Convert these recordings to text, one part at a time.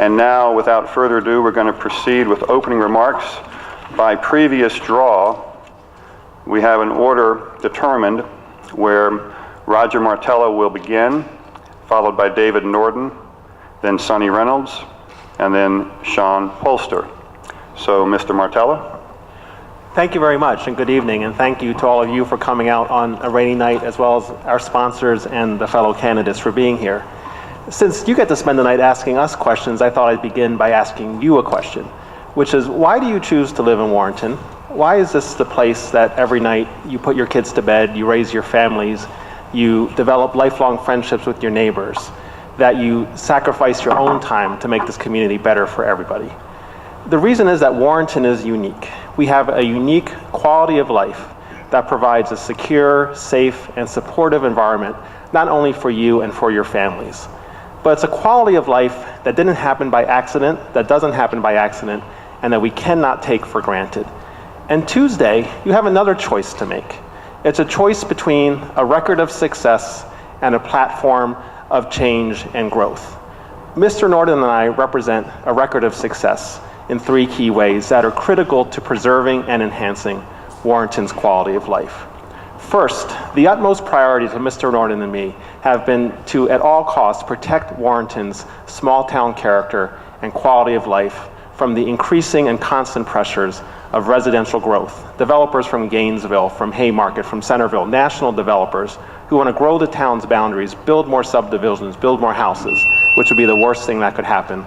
And now, without further ado, we're going to proceed with opening remarks. By previous draw, we have an order determined where Roger Martella will begin, followed by David Norden, then Sonny Reynolds, and then Sean Polster. So, Mr. Martella. Thank you very much, and good evening, and thank you to all of you for coming out on a rainy night, as well as our sponsors and the fellow candidates for being here. Since you get to spend the night asking us questions, I thought I'd begin by asking you a question, which is, why do you choose to live in Warrenton? Why is this the place that every night you put your kids to bed, you raise your families, you develop lifelong friendships with your neighbors, that you sacrifice your own time to make this community better for everybody? The reason is that Warrenton is unique. We have a unique quality of life that provides a secure, safe, and supportive environment, not only for you and for your families, but it's a quality of life that didn't happen by accident, that doesn't happen by accident, and that we cannot take for granted. And Tuesday, you have another choice to make. It's a choice between a record of success and a platform of change and growth. Mr. Norden and I represent a record of success in three key ways that are critical to preserving and enhancing Warrenton's quality of life. First, the utmost priorities of Mr. Norden and me have been to, at all costs, protect Warrenton's small town character and quality of life from the increasing and constant pressures of residential growth. Developers from Gainesville, from Haymarket, from Centerville, national developers who want to grow the town's boundaries, build more subdivisions, build more houses, which would be the worst thing that could happen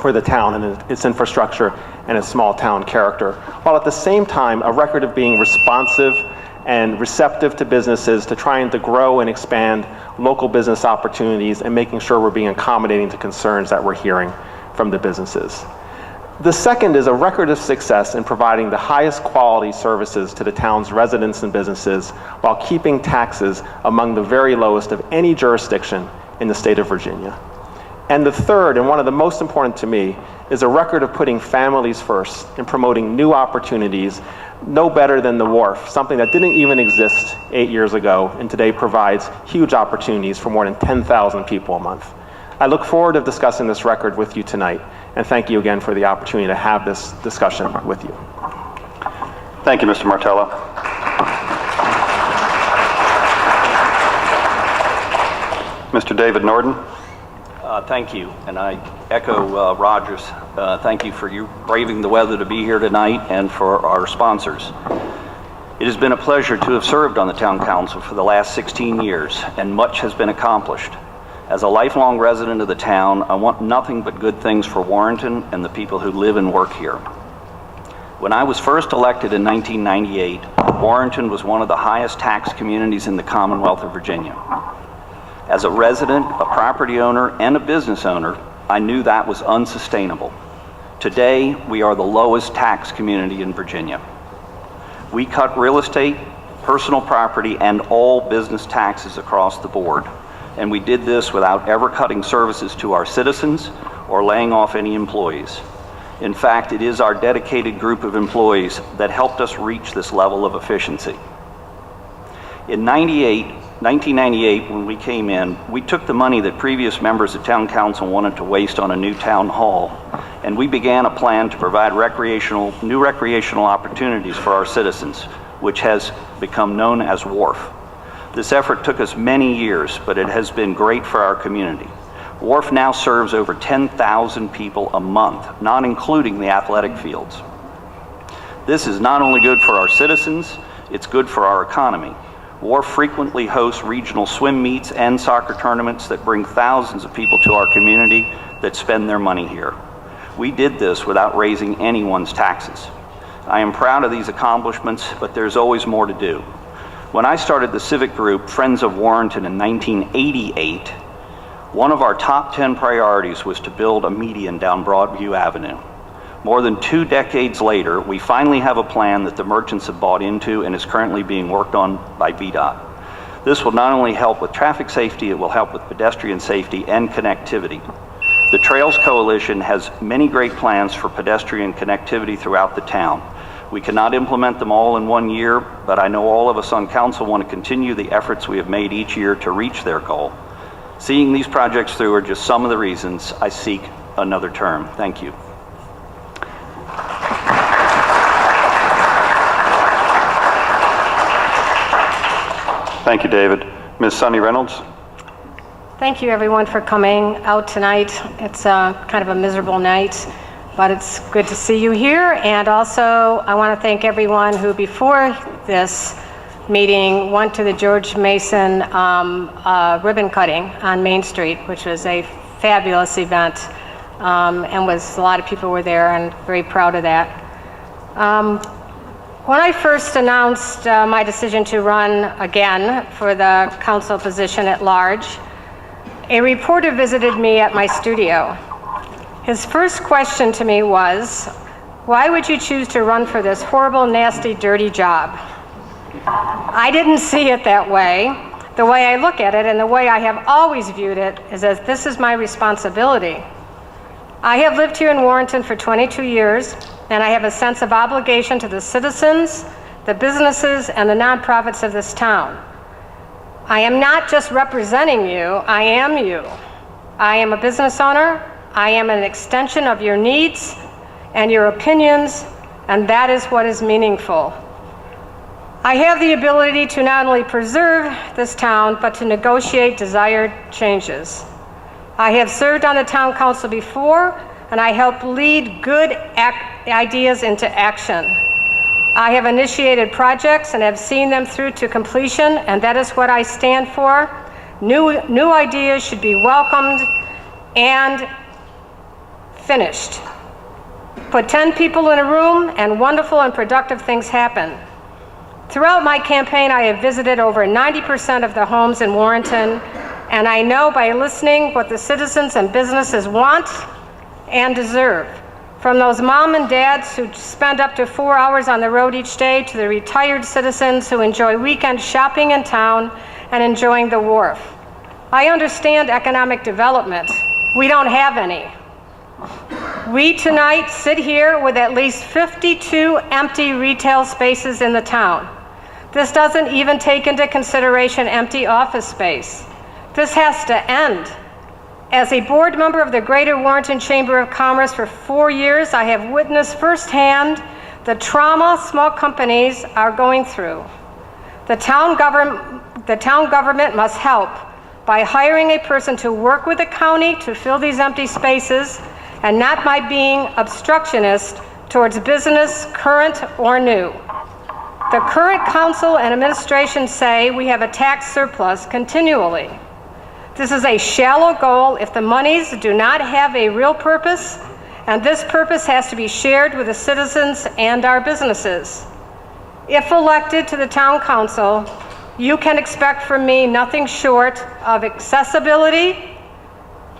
for the town and its infrastructure and its small town character, while at the same time a record of being responsive and receptive to businesses, to trying to grow and expand local business opportunities and making sure we're being accommodating to concerns that we're hearing from the businesses. The second is a record of success in providing the highest quality services to the town's residents and businesses while keeping taxes among the very lowest of any jurisdiction in the state of Virginia. And the third, and one of the most important to me, is a record of putting families first and promoting new opportunities, no better than the Wharf, something that didn't even exist 8 years ago and today provides huge opportunities for more than 10,000 people a month. I look forward to discussing this record with you tonight, and thank you again for the opportunity to have this discussion with you. Thank you, Mr. Martella. Mr. David Norden. Thank you, and I echo Roger's. Thank you for you braving the weather to be here tonight and for our sponsors. It has been a pleasure to have served on the Town Council for the last 16 years, and much has been accomplished. As a lifelong resident of the town, I want nothing but good things for Warrenton and the people who live and work here. When I was first elected in 1998, Warrenton was one of the highest tax communities in the Commonwealth of Virginia. As a resident, a property owner, and a business owner, I knew that was unsustainable. Today, we are the lowest tax community in Virginia. We cut real estate, personal property, and all business taxes across the board. And we did this without ever cutting services to our citizens or laying off any employees. In fact, it is our dedicated group of employees that helped us reach this level of efficiency. In 1998, when we came in, we took the money that previous members of Town Council wanted to waste on a new town hall, and we began a plan to provide new recreational opportunities for our citizens, which has become known as WARF. This effort took us many years, but it has been great for our community. WARF now serves over 10,000 people a month, not including the athletic fields. This is not only good for our citizens, it's good for our economy. WARF frequently hosts regional swim meets and soccer tournaments that bring thousands of people to our community that spend their money here. We did this without raising anyone's taxes. I am proud of these accomplishments, but there's always more to do. When I started the civic group, Friends of Warrenton, in 1988, one of our top 10 priorities was to build a median down Broadview Avenue. More than 2 decades later, we finally have a plan that the merchants have bought into and is currently being worked on by VDOT. This will not only help with traffic safety, it will help with pedestrian safety and connectivity. The Trails Coalition has many great plans for pedestrian connectivity throughout the town. We cannot implement them all in 1 year, but I know all of us on council want to continue the efforts we have made each year to reach their goal. Seeing these projects through are just some of the reasons I seek another term. Thank you. Thank you, David. Ms. Sunny Reynolds? Thank you, everyone, for coming out tonight. It's kind of a miserable night, but it's good to see you here. And also, I want to thank everyone who, before this meeting, went to the George Mason ribbon cutting on Main Street, which was a fabulous event, and a lot of people were there, and very proud of that. When I first announced my decision to run again for the council position at large, a reporter visited me at my studio. His first question to me was, "Why would you choose to run for this horrible, nasty, dirty job?" I didn't see it that way. The way I look at it, and the way I have always viewed it, is that this is my responsibility. I have lived here in Warrenton for 22 years, and I have a sense of obligation to the citizens, the businesses, and the nonprofits of this town. I am not just representing you, I am you. I am a business owner, I am an extension of your needs and your opinions, and that is what is meaningful. I have the ability to not only preserve this town, but to negotiate desired changes. I have served on the town council before, and I help lead good ideas into action. I have initiated projects and have seen them through to completion, and that is what I stand for. New ideas should be welcomed and finished. Put 10 people in a room and wonderful and productive things happen. Throughout my campaign, I have visited over 90% of the homes in Warrenton, and I know by listening what the citizens and businesses want and deserve. From those mom and dads who spend up to 4 hours on the road each day to the retired citizens who enjoy weekend shopping in town and enjoying the wharf. I understand economic development. We don't have any. We tonight sit here with at least 52 empty retail spaces in the town. This doesn't even take into consideration empty office space. This has to end. As a board member of the Greater Warrenton Chamber of Commerce for 4 years, I have witnessed firsthand the trauma small companies are going through. The town government must help by hiring a person to work with the county to fill these empty spaces, and not by being obstructionist towards business, current or new. The current council and administration say we have a tax surplus continually. This is a shallow goal if the monies do not have a real purpose, and this purpose has to be shared with the citizens and our businesses. If elected to the town council, you can expect from me nothing short of accessibility,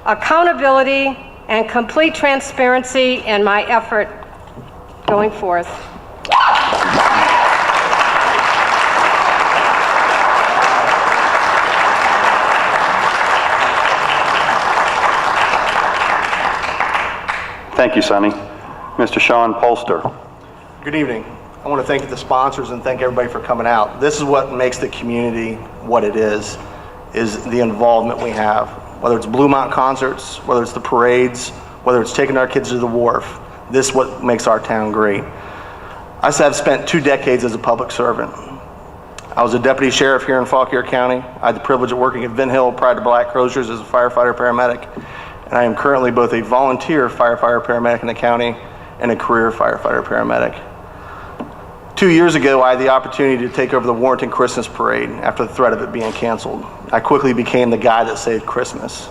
accountability, and complete transparency in my effort going forth. Thank you, Sonny. Mr. Sean Polster. Good evening. I want to thank the sponsors and thank everybody for coming out. This is what makes the community what it is the involvement we have. Whether it's Bluemont concerts, whether it's the parades, whether it's taking our kids to the wharf, this is what makes our town great. I have spent 2 decades as a public servant. I was a deputy sheriff here in Fauquier County. I had the privilege of working at Vin Hill prior to Black Croziers as a firefighter paramedic. And I am currently both a volunteer firefighter paramedic in the county and a career firefighter paramedic. 2 years ago, I had the opportunity to take over the Warrenton Christmas Parade after the threat of it being canceled. I quickly became the guy that saved Christmas.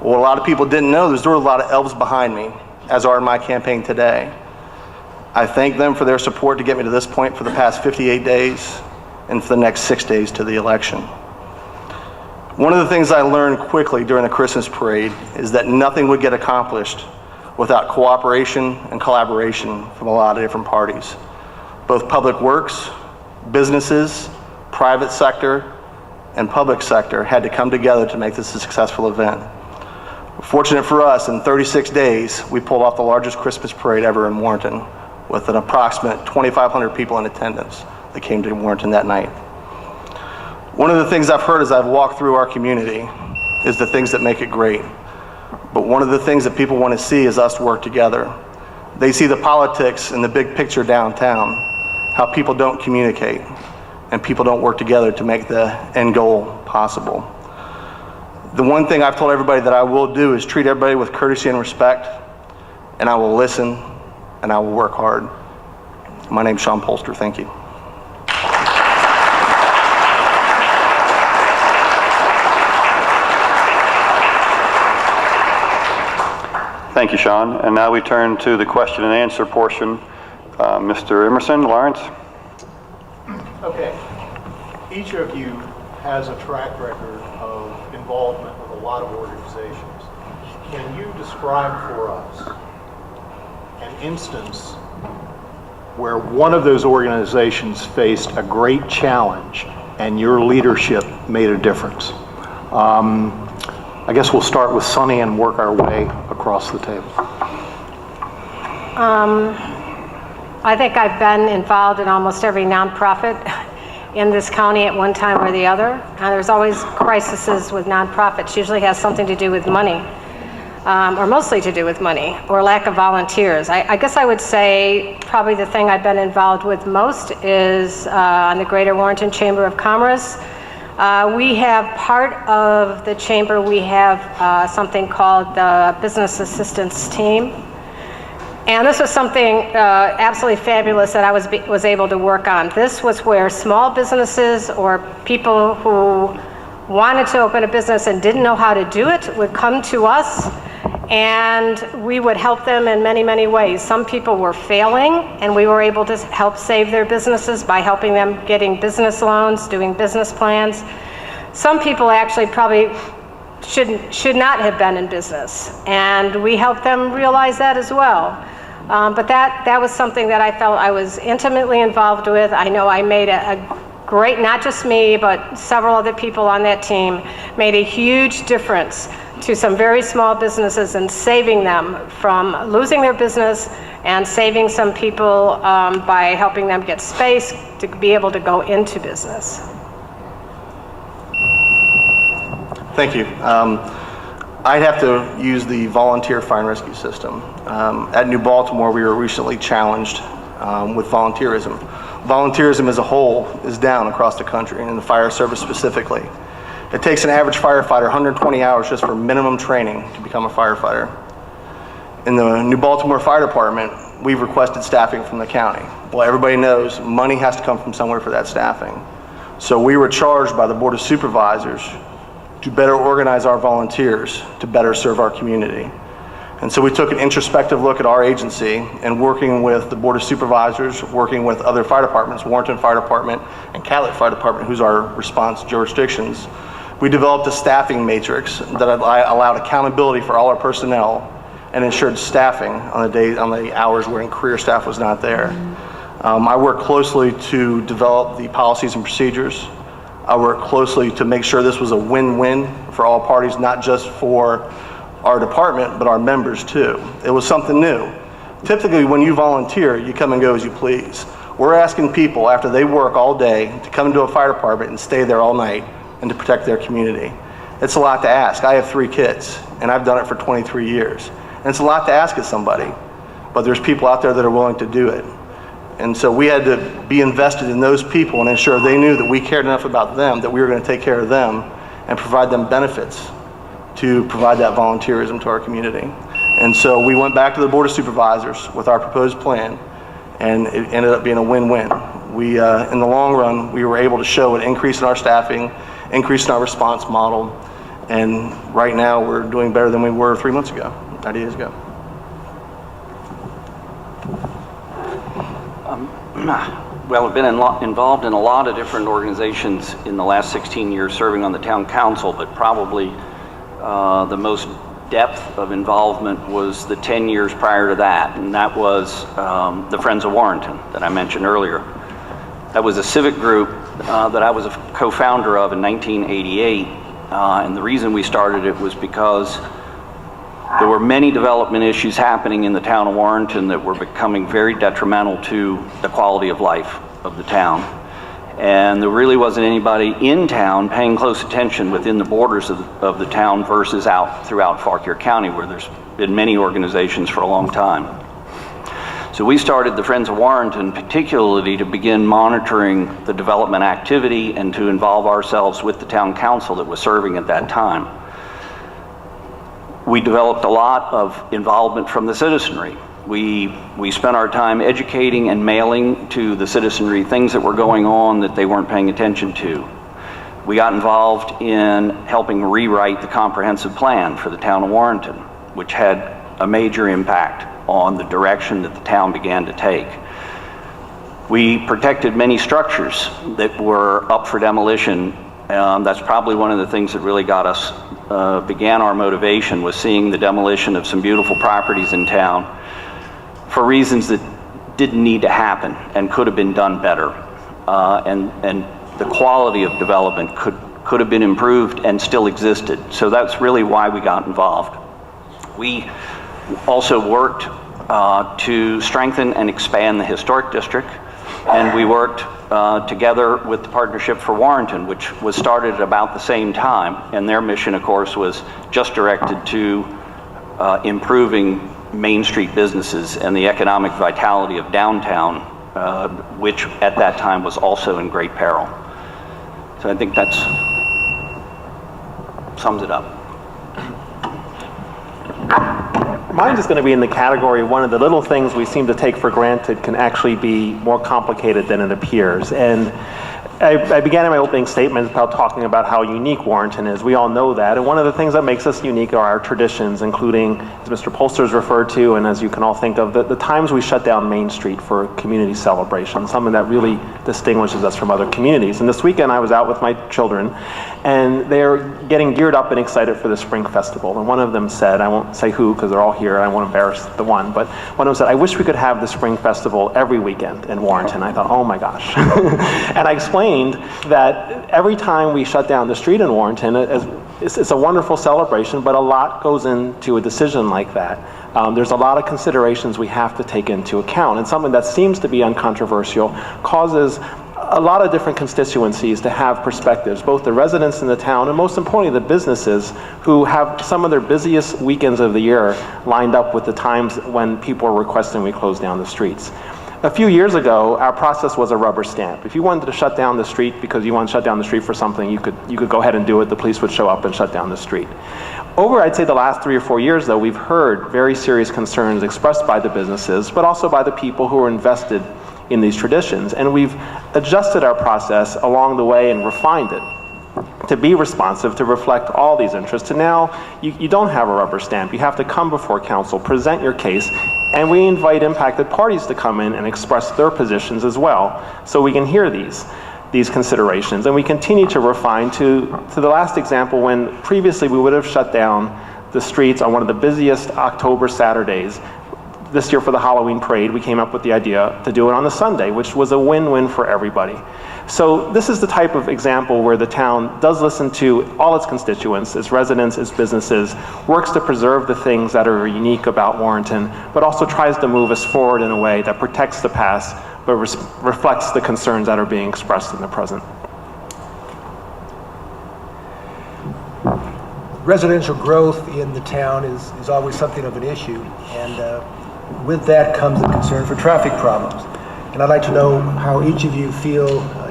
What a lot of people didn't know is there were a lot of elves behind me, as are in my campaign today. I thank them for their support to get me to this point for the past 58 days and for the next 6 days to the election. One of the things I learned quickly during the Christmas parade is that nothing would get accomplished without cooperation and collaboration from a lot of different parties. Both public works, businesses, private sector, and public sector had to come together to make this a successful event. Fortunate for us, in 36 days, we pulled off the largest Christmas parade ever in Warrenton, with an approximate 2,500 people in attendance that came to Warrenton that night. One of the things I've heard as I've walked through our community is the things that make it great. But one of the things that people want to see is us work together. They see the politics and the big picture downtown, how people don't communicate and people don't work together to make the end goal possible. The one thing I've told everybody that I will do is treat everybody with courtesy and respect, and I will listen, and I will work hard. My name's Sean Polster. Thank you. Thank you, Sean. And now we turn to the question and answer portion. Mr. Emerson, Lawrence. Okay. Each of you has a track record of involvement with a lot of organizations. Can you describe for us an instance where one of those organizations faced a great challenge and your leadership made a difference? I guess we'll start with Sunny and work our way across the table. I think I've been involved in almost every nonprofit in this county at one time or the other. And there's always crises with nonprofits. Usually has something to do with money, or mostly to do with money, or lack of volunteers. I guess I would say probably the thing I've been involved with most is on the Greater Warrenton Chamber of Commerce. We have part of the chamber, we have something called the Business Assistance Team. And this was something absolutely fabulous that I was able to work on. This was where small businesses or people who wanted to open a business and didn't know how to do it would come to us, and we would help them in many, many ways. Some people were failing, and we were able to help save their businesses by helping them getting business loans, doing business plans. Some people actually probably should not have been in business, and we helped them realize that as well. But that was something that I felt I was intimately involved with. I know I made a great, not just me, but several other people on that team made a huge difference to some very small businesses and saving them from losing their business and saving some people by helping them get space to be able to go into business. Thank you. I'd have to use the volunteer fire and rescue system. At New Baltimore, we were recently challenged with volunteerism. Volunteerism as a whole is down across the country, and in the fire service specifically. It takes an average firefighter 120 hours just for minimum training to become a firefighter. In the New Baltimore Fire Department, we've requested staffing from the county. Well, everybody knows money has to come from somewhere for that staffing. So we were charged by the Board of Supervisors to better organize our volunteers to better serve our community. And so we took an introspective look at our agency, and working with the Board of Supervisors, working with other fire departments, Warrenton Fire Department and Catlett Fire Department, who's our response jurisdictions, we developed a staffing matrix that allowed accountability for all our personnel and ensured staffing on the hours when career staff was not there. I work closely to develop the policies and procedures. I work closely to make sure this was a win-win for all parties, not just for our department, but our members too. It was something new. Typically, when you volunteer, you come and go as you please. We're asking people after they work all day to come into a fire department and stay there all night and to protect their community. It's a lot to ask. I have 3 kids, and I've done it for 23 years. And it's a lot to ask of somebody, but there's people out there that are willing to do it. And so we had to be invested in those people and ensure they knew that we cared enough about them that we were going to take care of them and provide them benefits to provide that volunteerism to our community. And so we went back to the Board of Supervisors with our proposed plan, and it ended up being a win-win. We, in the long run, we were able to show an increase in our staffing, increase in our response model, and right now we're doing better than we were 3 months ago, 90 days ago. Well, I've been involved in a lot of different organizations in the last 16 years serving on the town council, but probably the most depth of involvement was the 10 years prior to that, and that was the Friends of Warrenton that I mentioned earlier. That was a civic group that I was a co-founder of in 1988, and the reason we started it was because there were many development issues happening in the town of Warrenton that were becoming very detrimental to the quality of life of the town. And there really wasn't anybody in town paying close attention within the borders of the town versus out throughout Fauquier County, where there's been many organizations for a long time. So we started the Friends of Warrenton particularly to begin monitoring the development activity and to involve ourselves with the town council that was serving at that time. We developed a lot of involvement from the citizenry. We spent our time educating and mailing to the citizenry things that were going on that they weren't paying attention to. We got involved in helping rewrite the comprehensive plan for the town of Warrenton, which had a major impact on the direction that the town began to take. We protected many structures that were up for demolition. That's probably one of the things that really got us, began our motivation, was seeing the demolition of some beautiful properties in town for reasons that didn't need to happen and could have been done better. And the quality of development could have been improved and still existed. So that's really why we got involved. We also worked to strengthen and expand the historic district, and we worked together with the Partnership for Warrenton, which was started at about the same time, and their mission, of course, was just directed to improving Main Street businesses and the economic vitality of downtown, which at that time was also in great peril. So I think that sums it up. Mine is going to be in the category of one of the little things we seem to take for granted can actually be more complicated than it appears. And I began in my opening statement about talking about how unique Warrenton is. We all know that. And one of the things that makes us unique are our traditions, including, as Mr. Polster's referred to, and as you can all think of, the times we shut down Main Street for community celebration, something that really distinguishes us from other communities. And this weekend I was out with my children, and they're getting geared up and excited for the Spring Festival. And one of them said, I won't say who because they're all here, I won't embarrass the one, but one of them said, I wish we could have the Spring Festival every weekend in Warrenton. I thought, oh my gosh. And I explained that every time we shut down the street in Warrenton, it's a wonderful celebration, but a lot goes into a decision like that. There's a lot of considerations we have to take into account, and something that seems to be uncontroversial causes a lot of different constituencies to have perspectives, both the residents in the town and most importantly the businesses who have some of their busiest weekends of the year lined up with the times when people are requesting we close down the streets. A few years ago, our process was a rubber stamp. If you wanted to shut down the street because you wanted to shut down the street for something, you could go ahead and do it. The police would show up and shut down the street. Over, I'd say, the last 3 or 4 years, though, we've heard very serious concerns expressed by the businesses, but also by the people who are invested in these traditions. And we've adjusted our process along the way and refined it to be responsive, to reflect all these interests. And now you don't have a rubber stamp. You have to come before council, present your case, and we invite impacted parties to come in and express their positions as well, so we can hear these considerations. And we continue to refine to the last example, when previously we would have shut down the streets on one of the busiest October Saturdays. This year for the Halloween parade, we came up with the idea to do it on a Sunday, which was a win-win for everybody. So this is the type of example where the town does listen to all its constituents, its residents, its businesses, works to preserve the things that are unique about Warrenton, but also tries to move us forward in a way that protects the past, but reflects the concerns that are being expressed in the present. Residential growth in the town is always something of an issue, and with that comes the concern for traffic problems. And I'd like to know how each of you feel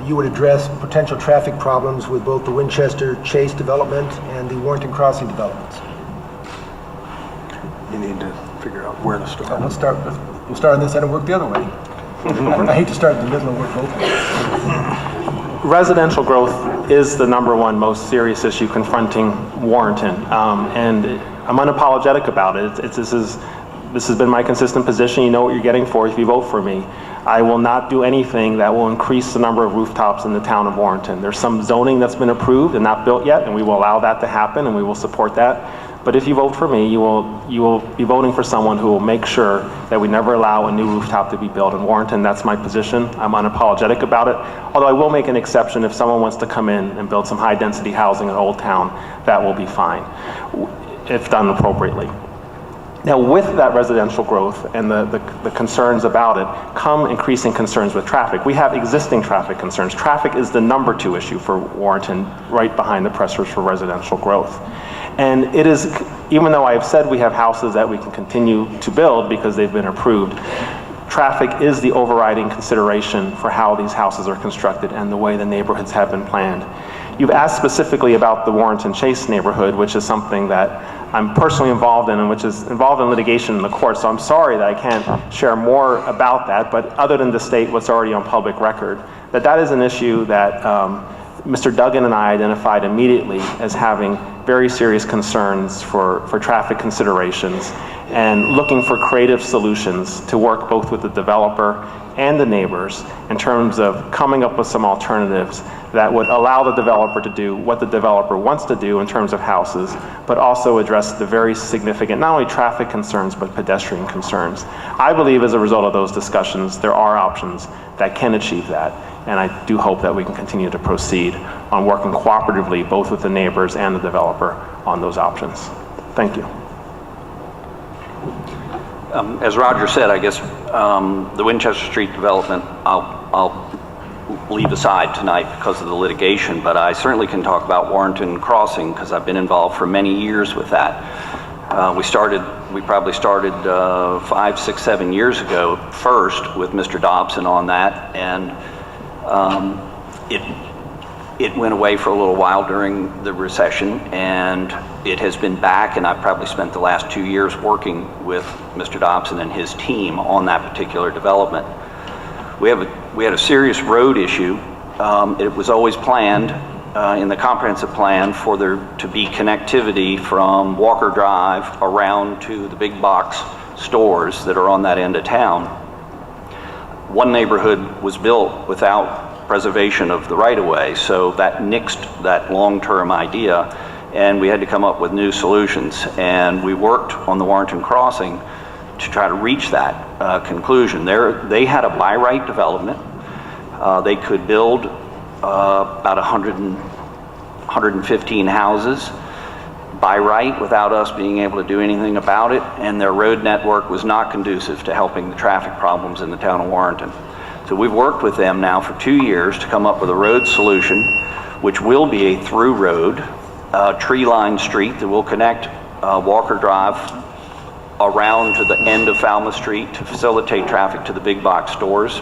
you would address potential traffic problems with both the Winchester Chase development and the Warrenton Crossing developments. You need to figure out where to start. We'll start on this end and work the other way. I hate to start in the middle and work both ways. Residential growth is the #1 most serious issue confronting Warrenton, and I'm unapologetic about it. This has been my consistent position. You know what you're getting for if you vote for me. I will not do anything that will increase the number of rooftops in the town of Warrenton. There's some zoning that's been approved and not built yet, and we will allow that to happen, and we will support that. But if you vote for me, you will be voting for someone who will make sure that we never allow a new rooftop to be built in Warrenton. That's my position. I'm unapologetic about it. Although I will make an exception if someone wants to come in and build some high-density housing in Old Town, that will be fine, if done appropriately. Now, with that residential growth and the concerns about it come increasing concerns with traffic. We have existing traffic concerns. Traffic is the #2 issue for Warrenton, right behind the pressures for residential growth. And it is, even though I have said we have houses that we can continue to build because they've been approved, traffic is the overriding consideration for how these houses are constructed and the way the neighborhoods have been planned. You've asked specifically about the Warrenton Chase neighborhood, which is something that I'm personally involved in and which is involved in litigation in the court, so I'm sorry that I can't share more about that, but other than to state what's already on public record, that is an issue that Mr. Duggan and I identified immediately as having very serious concerns for traffic considerations and looking for creative solutions to work both with the developer and the neighbors in terms of coming up with some alternatives that would allow the developer to do what the developer wants to do in terms of houses, but also address the very significant, not only traffic concerns, but pedestrian concerns. I believe as a result of those discussions, there are options that can achieve that. And I do hope that we can continue to proceed on working cooperatively, both with the neighbors and the developer on those options. Thank you. As Roger said, I guess the Winchester Street development, I'll leave aside tonight because of the litigation, but I certainly can talk about Warrenton Crossing because I've been involved for many years with that. We probably started 5, 6, 7 years ago first with Mr. Dobson on that, and it went away for a little while during the recession, and it has been back, and I've probably spent the last 2 years working with Mr. Dobson and his team on that particular development. We had a serious road issue. It was always planned in the comprehensive plan for there to be connectivity from Walker Drive around to the big box stores that are on that end of town. One neighborhood was built without preservation of the right-of-way, so that nixed that long-term idea, and we had to come up with new solutions. And we worked on the Warrenton Crossing to try to reach that conclusion. They had a by right development. They could build about 115 houses by right without us being able to do anything about it, and their road network was not conducive to helping the traffic problems in the town of Warrenton. So we've worked with them now for 2 years to come up with a road solution, which will be a through road, tree-lined street that will connect Walker Drive around to the end of Falmouth Street to facilitate traffic to the big box stores.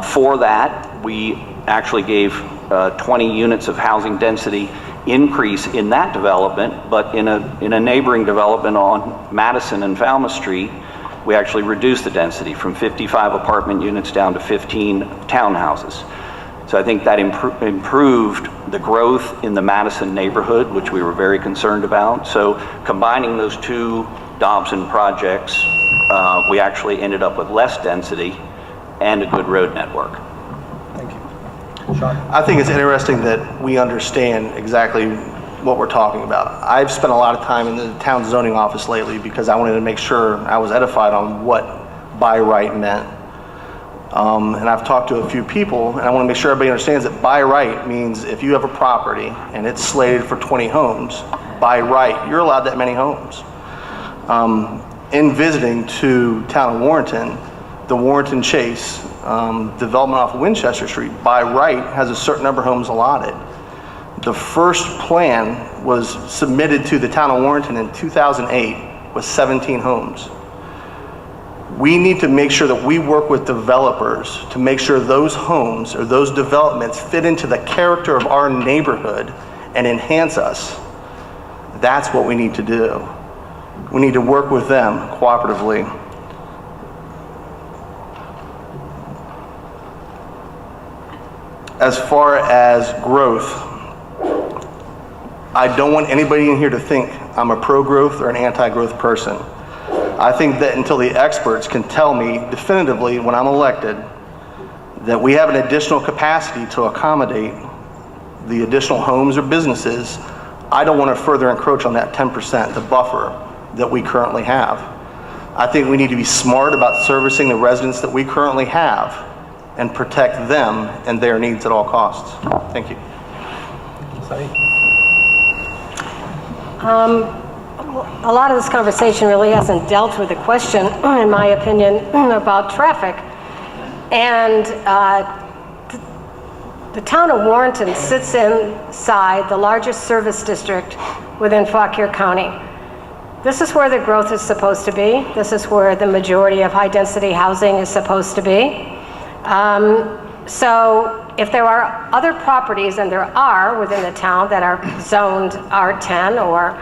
For that, we actually gave 20 units of housing density increase in that development, but in a neighboring development on Madison and Falmouth Street, we actually reduced the density from 55 apartment units down to 15 townhouses. So I think that improved the growth in the Madison neighborhood, which we were very concerned about. So combining those two Dobson projects, we actually ended up with less density and a good road network. Thank you. Sean? I think it's interesting that we understand exactly what we're talking about. I've spent a lot of time in the town zoning office lately because I wanted to make sure I was edified on what by right meant. And I've talked to a few people, and I want to make sure everybody understands that by right means if you have a property and it's slated for 20 homes, by right, you're allowed that many homes. In visiting to town of Warrenton, the Warrenton Chase development off of Winchester Street, by right, has a certain number of homes allotted. The first plan was submitted to the town of Warrenton in 2008 with 17 homes. We need to make sure that we work with developers to make sure those homes or those developments fit into the character of our neighborhood and enhance us. That's what we need to do. We need to work with them cooperatively. As far as growth, I don't want anybody in here to think I'm a pro-growth or an anti-growth person. I think that until the experts can tell me definitively when I'm elected that we have an additional capacity to accommodate the additional homes or businesses, I don't want to further encroach on that 10%, the buffer that we currently have. I think we need to be smart about servicing the residents that we currently have and protect them and their needs at all costs. Thank you. Sunny? A lot of this conversation really hasn't dealt with the question, in my opinion, about traffic. And the town of Warrenton sits inside the largest service district within Fauquier County. This is where the growth is supposed to be. This is where the majority of high-density housing is supposed to be. So if there are other properties, and there are within the town that are zoned R10 or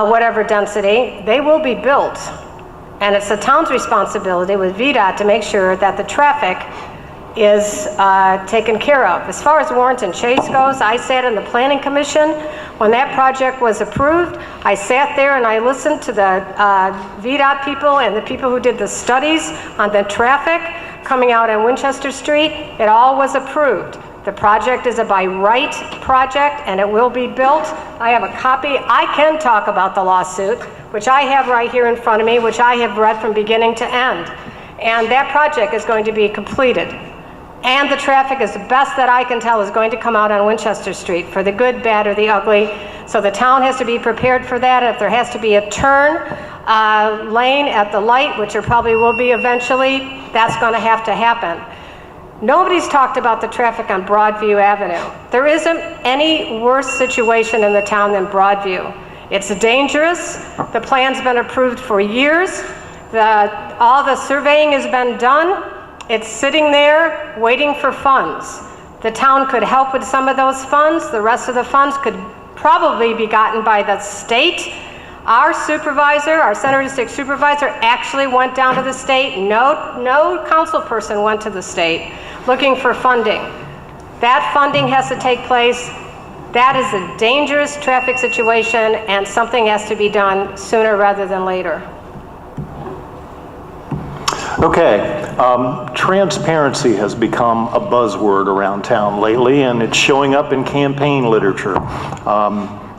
whatever density, they will be built. And it's the town's responsibility with VDOT to make sure that the traffic is taken care of. As far as Warrenton Chase goes, I sat in the Planning Commission when that project was approved. I sat there and I listened to the VDOT people and the people who did the studies on the traffic coming out on Winchester Street. It all was approved. The project is a by right project and it will be built. I have a copy. I can talk about the lawsuit, which I have right here in front of me, which I have read from beginning to end. And that project is going to be completed. And the traffic, is the best that I can tell, is going to come out on Winchester Street for the good, bad, or the ugly. So the town has to be prepared for that. If there has to be a turn lane at the light, which there probably will be eventually, that's going to happen. Nobody's talked about the traffic on Broadview Avenue. There isn't any worse situation in the town than Broadview. It's dangerous. The plan's been approved for years. All the surveying has been done. It's sitting there waiting for funds. The town could help with some of those funds. The rest of the funds could probably be gotten by the state. Our supervisor, our center district supervisor, actually went down to the state. No council person went to the state looking for funding. That funding has to take place. That is a dangerous traffic situation, and something has to be done sooner rather than later. Okay, transparency has become a buzzword around town lately, and it's showing up in campaign literature.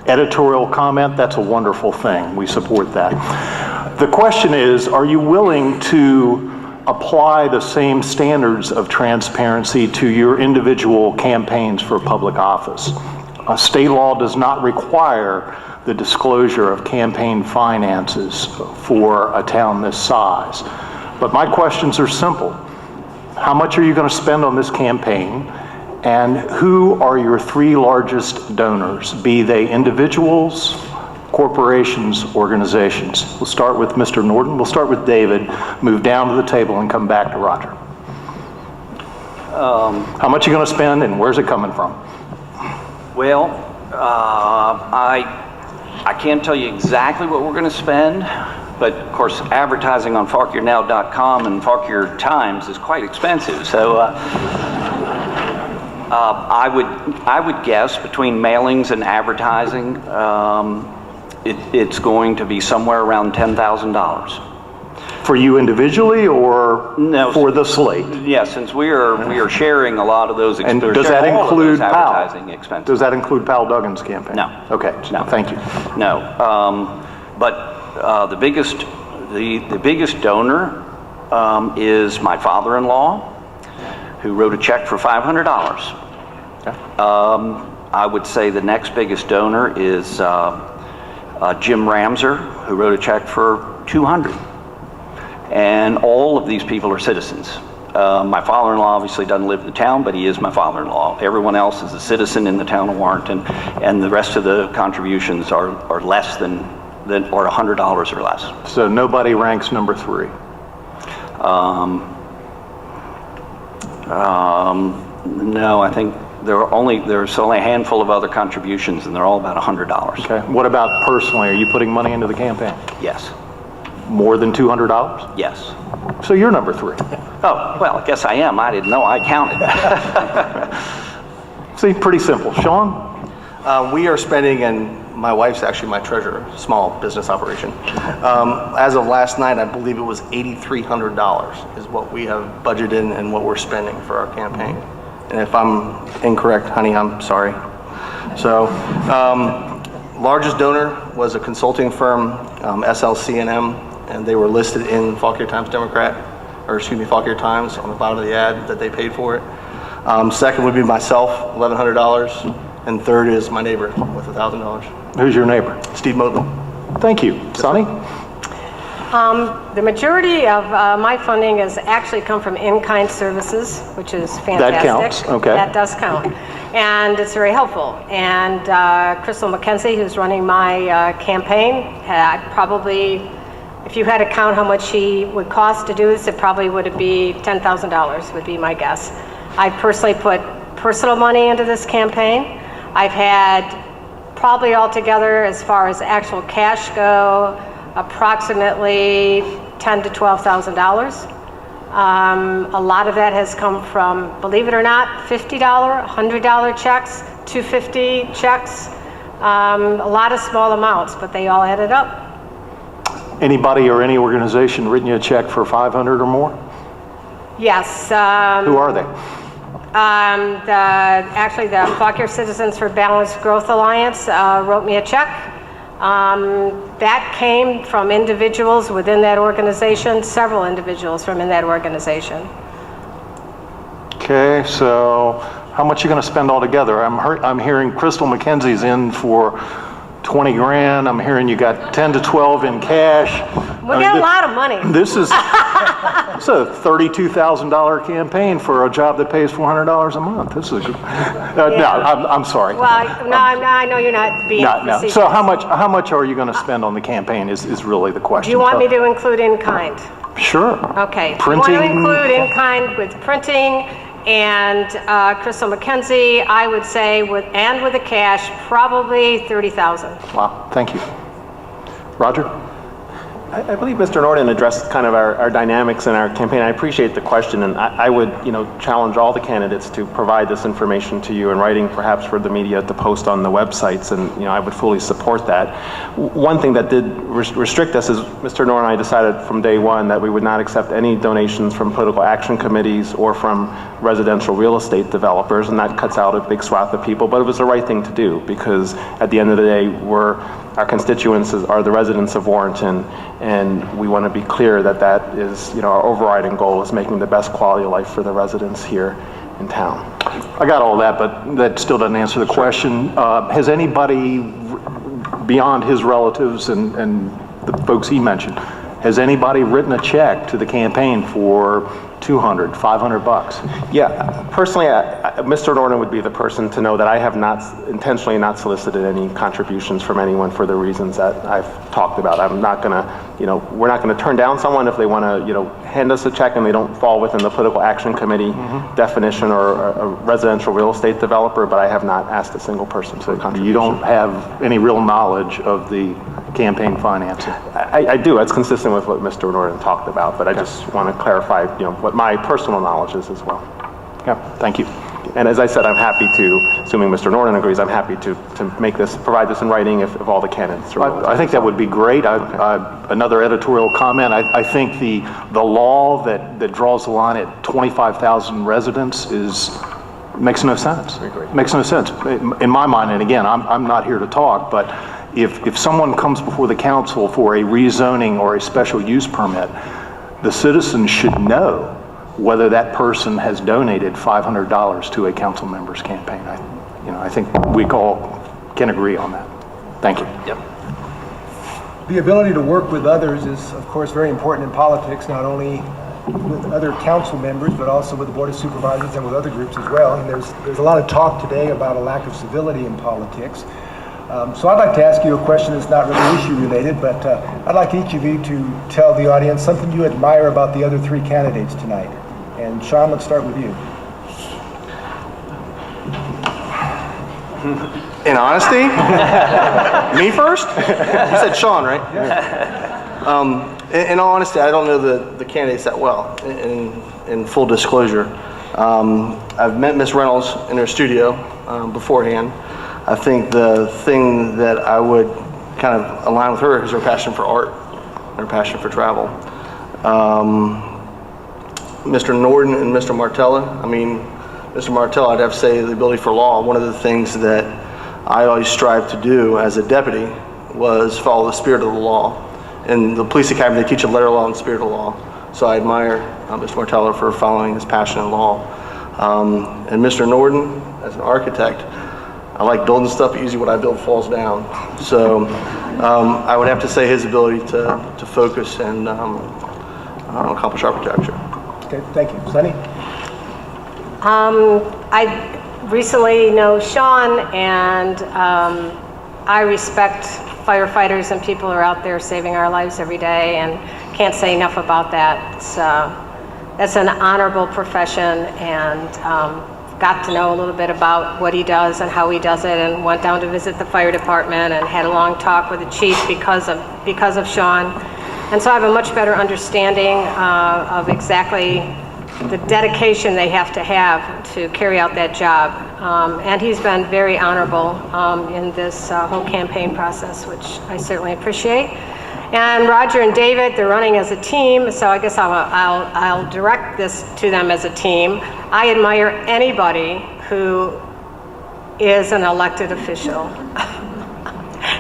Editorial comment, that's a wonderful thing. We support that. The question is, are you willing to apply the same standards of transparency to your individual campaigns for public office? State law does not require the disclosure of campaign finances for a town this size. But my questions are simple. How much are you going to spend on this campaign? And who are your three largest donors, be they individuals, corporations, organizations? We'll start with Mr. Norton. We'll start with David, move down to the table, and come back to Roger. How much are you going to spend, and where's it coming from? Well, I can't tell you exactly what we're going to spend, but of course advertising on FaulkierNow.com and Fauquier Times is quite expensive. So I would guess between mailings and advertising, it's going to be somewhere around $10,000. For you individually, or No, for the slate? Yeah, since we are sharing a lot of those And expenses. does that include advertising Powell? expenses? Does that include Powell Duggan's campaign? No. Okay, No. thank you. No, but the biggest donor is my father-in-law, who wrote a check for $500. Okay. I would say the next biggest donor is Jim Ramser, who wrote a check for $200. And all of these people are citizens. My father-in-law obviously doesn't live in the town, but he is my father-in-law. Everyone else is a citizen in the town of Warrenton, and the rest of the contributions are less than or $100 or less. So nobody ranks number 3? No, I think there's only a handful of other contributions, and they're all about $100. Okay. What about personally? Are you putting money into the campaign? Yes. More than $200? Yes. So you're number 3. Oh, well, I guess I am. I didn't know. I counted. See, pretty simple. Sean? We are spending, and my wife's actually my treasurer, small business operation. As of last night, I believe it was $8,300 is what we have budgeted and what we're spending for our campaign. And if I'm incorrect, honey, I'm sorry. So, largest donor was a consulting firm, SLC&M, and they were listed in Fauquier Times Fauquier Times on the bottom of the ad that they paid for it. Second would be myself, $1,100, and third is my neighbor with $1,000. Who's your neighbor? Steve Motley. Thank you. Sonny? The majority of my funding has actually come from in-kind services, which is fantastic. That counts, okay. That does count. And it's very helpful. And Crystal McKenzie, who's running my campaign, had probably, if you had to count how much she would cost to do this, it probably would be $10,000 would be my guess. I personally put personal money into this campaign. I've had probably altogether, as far as actual cash go, approximately $10,000 to $12,000. A lot of that has come from, believe it or not, $50, $100 checks, $250 checks, a lot of small amounts, but they all added up. Anybody or any organization written you a check for 500 or more? Yes. Who are they? Actually, the Fauquier Citizens for Balanced Growth Alliance wrote me a check. That came from individuals within that organization, several individuals from in that organization. Okay, so how much are you going to spend altogether? I'm hearing Crystal McKenzie's in for 20 grand. I'm hearing you got 10 to 12 in cash. We got a lot of money. This is it's a $32,000 campaign for a job that pays $400 a month. This is good. No, I'm sorry. Well, no, I know you're not being facetious. So how much are you going to spend on the campaign is really the question. Do you want me to include in kind? Sure. Okay. Printing. If you want to include in kind with printing and Crystal McKenzie, I would say with the cash, probably $30,000. Wow, thank you. Roger? I believe Mr. Norton addressed kind of our dynamics in our campaign. I appreciate the question, and I would, challenge all the candidates to provide this information to you in writing, perhaps for the media to post on the websites, and I would fully support that. One thing that did restrict us is Mr. Norton and I decided from day one that we would not accept any donations from political action committees or from residential real estate developers, and that cuts out a big swath of people, but it was the right thing to do because at the end of the day, our constituents are the residents of Warrenton, and we want to be clear that is, our overriding goal is making the best quality of life for the residents here in town. I got all that, but that still doesn't answer the question. Has anybody, beyond his relatives and the folks he mentioned, has anybody written a check to the campaign for $200, $500? Yeah, personally, Mr. Norton would be the person to know that I have intentionally not solicited any contributions from anyone for the reasons that I've talked about. I'm not gonna, we're not gonna turn down someone if they wanna, hand us a check and they don't fall within the political action committee definition or a residential real estate developer, but I have not asked a single person to contribute. You don't have any real knowledge of the campaign financing? I do. It's consistent with what Mr. Norton talked about, but I just want to clarify, what my personal knowledge is as well. Yeah, thank you. And as I said, I'm happy to, assuming Mr. Norton agrees, I'm happy to provide this in writing if all the candidates are willing. I think that would be great. Another editorial comment. I think the law that draws the line at 25,000 residents makes no sense. Makes no sense in my mind. And again, I'm not here to talk, but if someone comes before the council for a rezoning or a special use permit, the citizens should know whether that person has donated $500 to a council member's campaign. I think we all can agree on that. Thank you. Yep. The ability to work with others is, of course, very important in politics, not only with other council members, but also with the Board of Supervisors and with other groups as well. And there's a lot of talk today about a lack of civility in politics. So I'd like to ask you a question that's not really issue related, but I'd like each of you to tell the audience something you admire about the other three candidates tonight. And Sean, let's start with you. In honesty? Me first? You said Sean, right? Yeah. In all honesty, I don't know the candidates that well, in full disclosure. I've met Ms. Reynolds in her studio beforehand. I think the thing that I would kind of align with her is her passion for art, and her passion for travel. Mr. Norton and Mr. Martella, Mr. Martella, I'd have to say the ability for law. One of the things that I always strive to do as a deputy was follow the spirit of the law. In the police academy, they teach a letter law and spirit of law. So I admire Mr. Martella for following his passion in law. And Mr. Norton, as an architect, I like building stuff, but usually what I build falls down. So I would have to say his ability to focus and accomplish architecture. Okay, thank you. Sunny? I recently know Sean, and I respect firefighters and people who are out there saving our lives every day, and can't say enough about that. That's an honorable profession, and got to know a little bit about what he does and how he does it, and went down to visit the fire department and had a long talk with the chief because of Sean. And so I have a much better understanding of exactly the dedication they have to carry out that job. And he's been very honorable in this whole campaign process, which I certainly appreciate. And Roger and David, they're running as a team, so I guess I'll direct this to them as a team. I admire anybody who is an elected official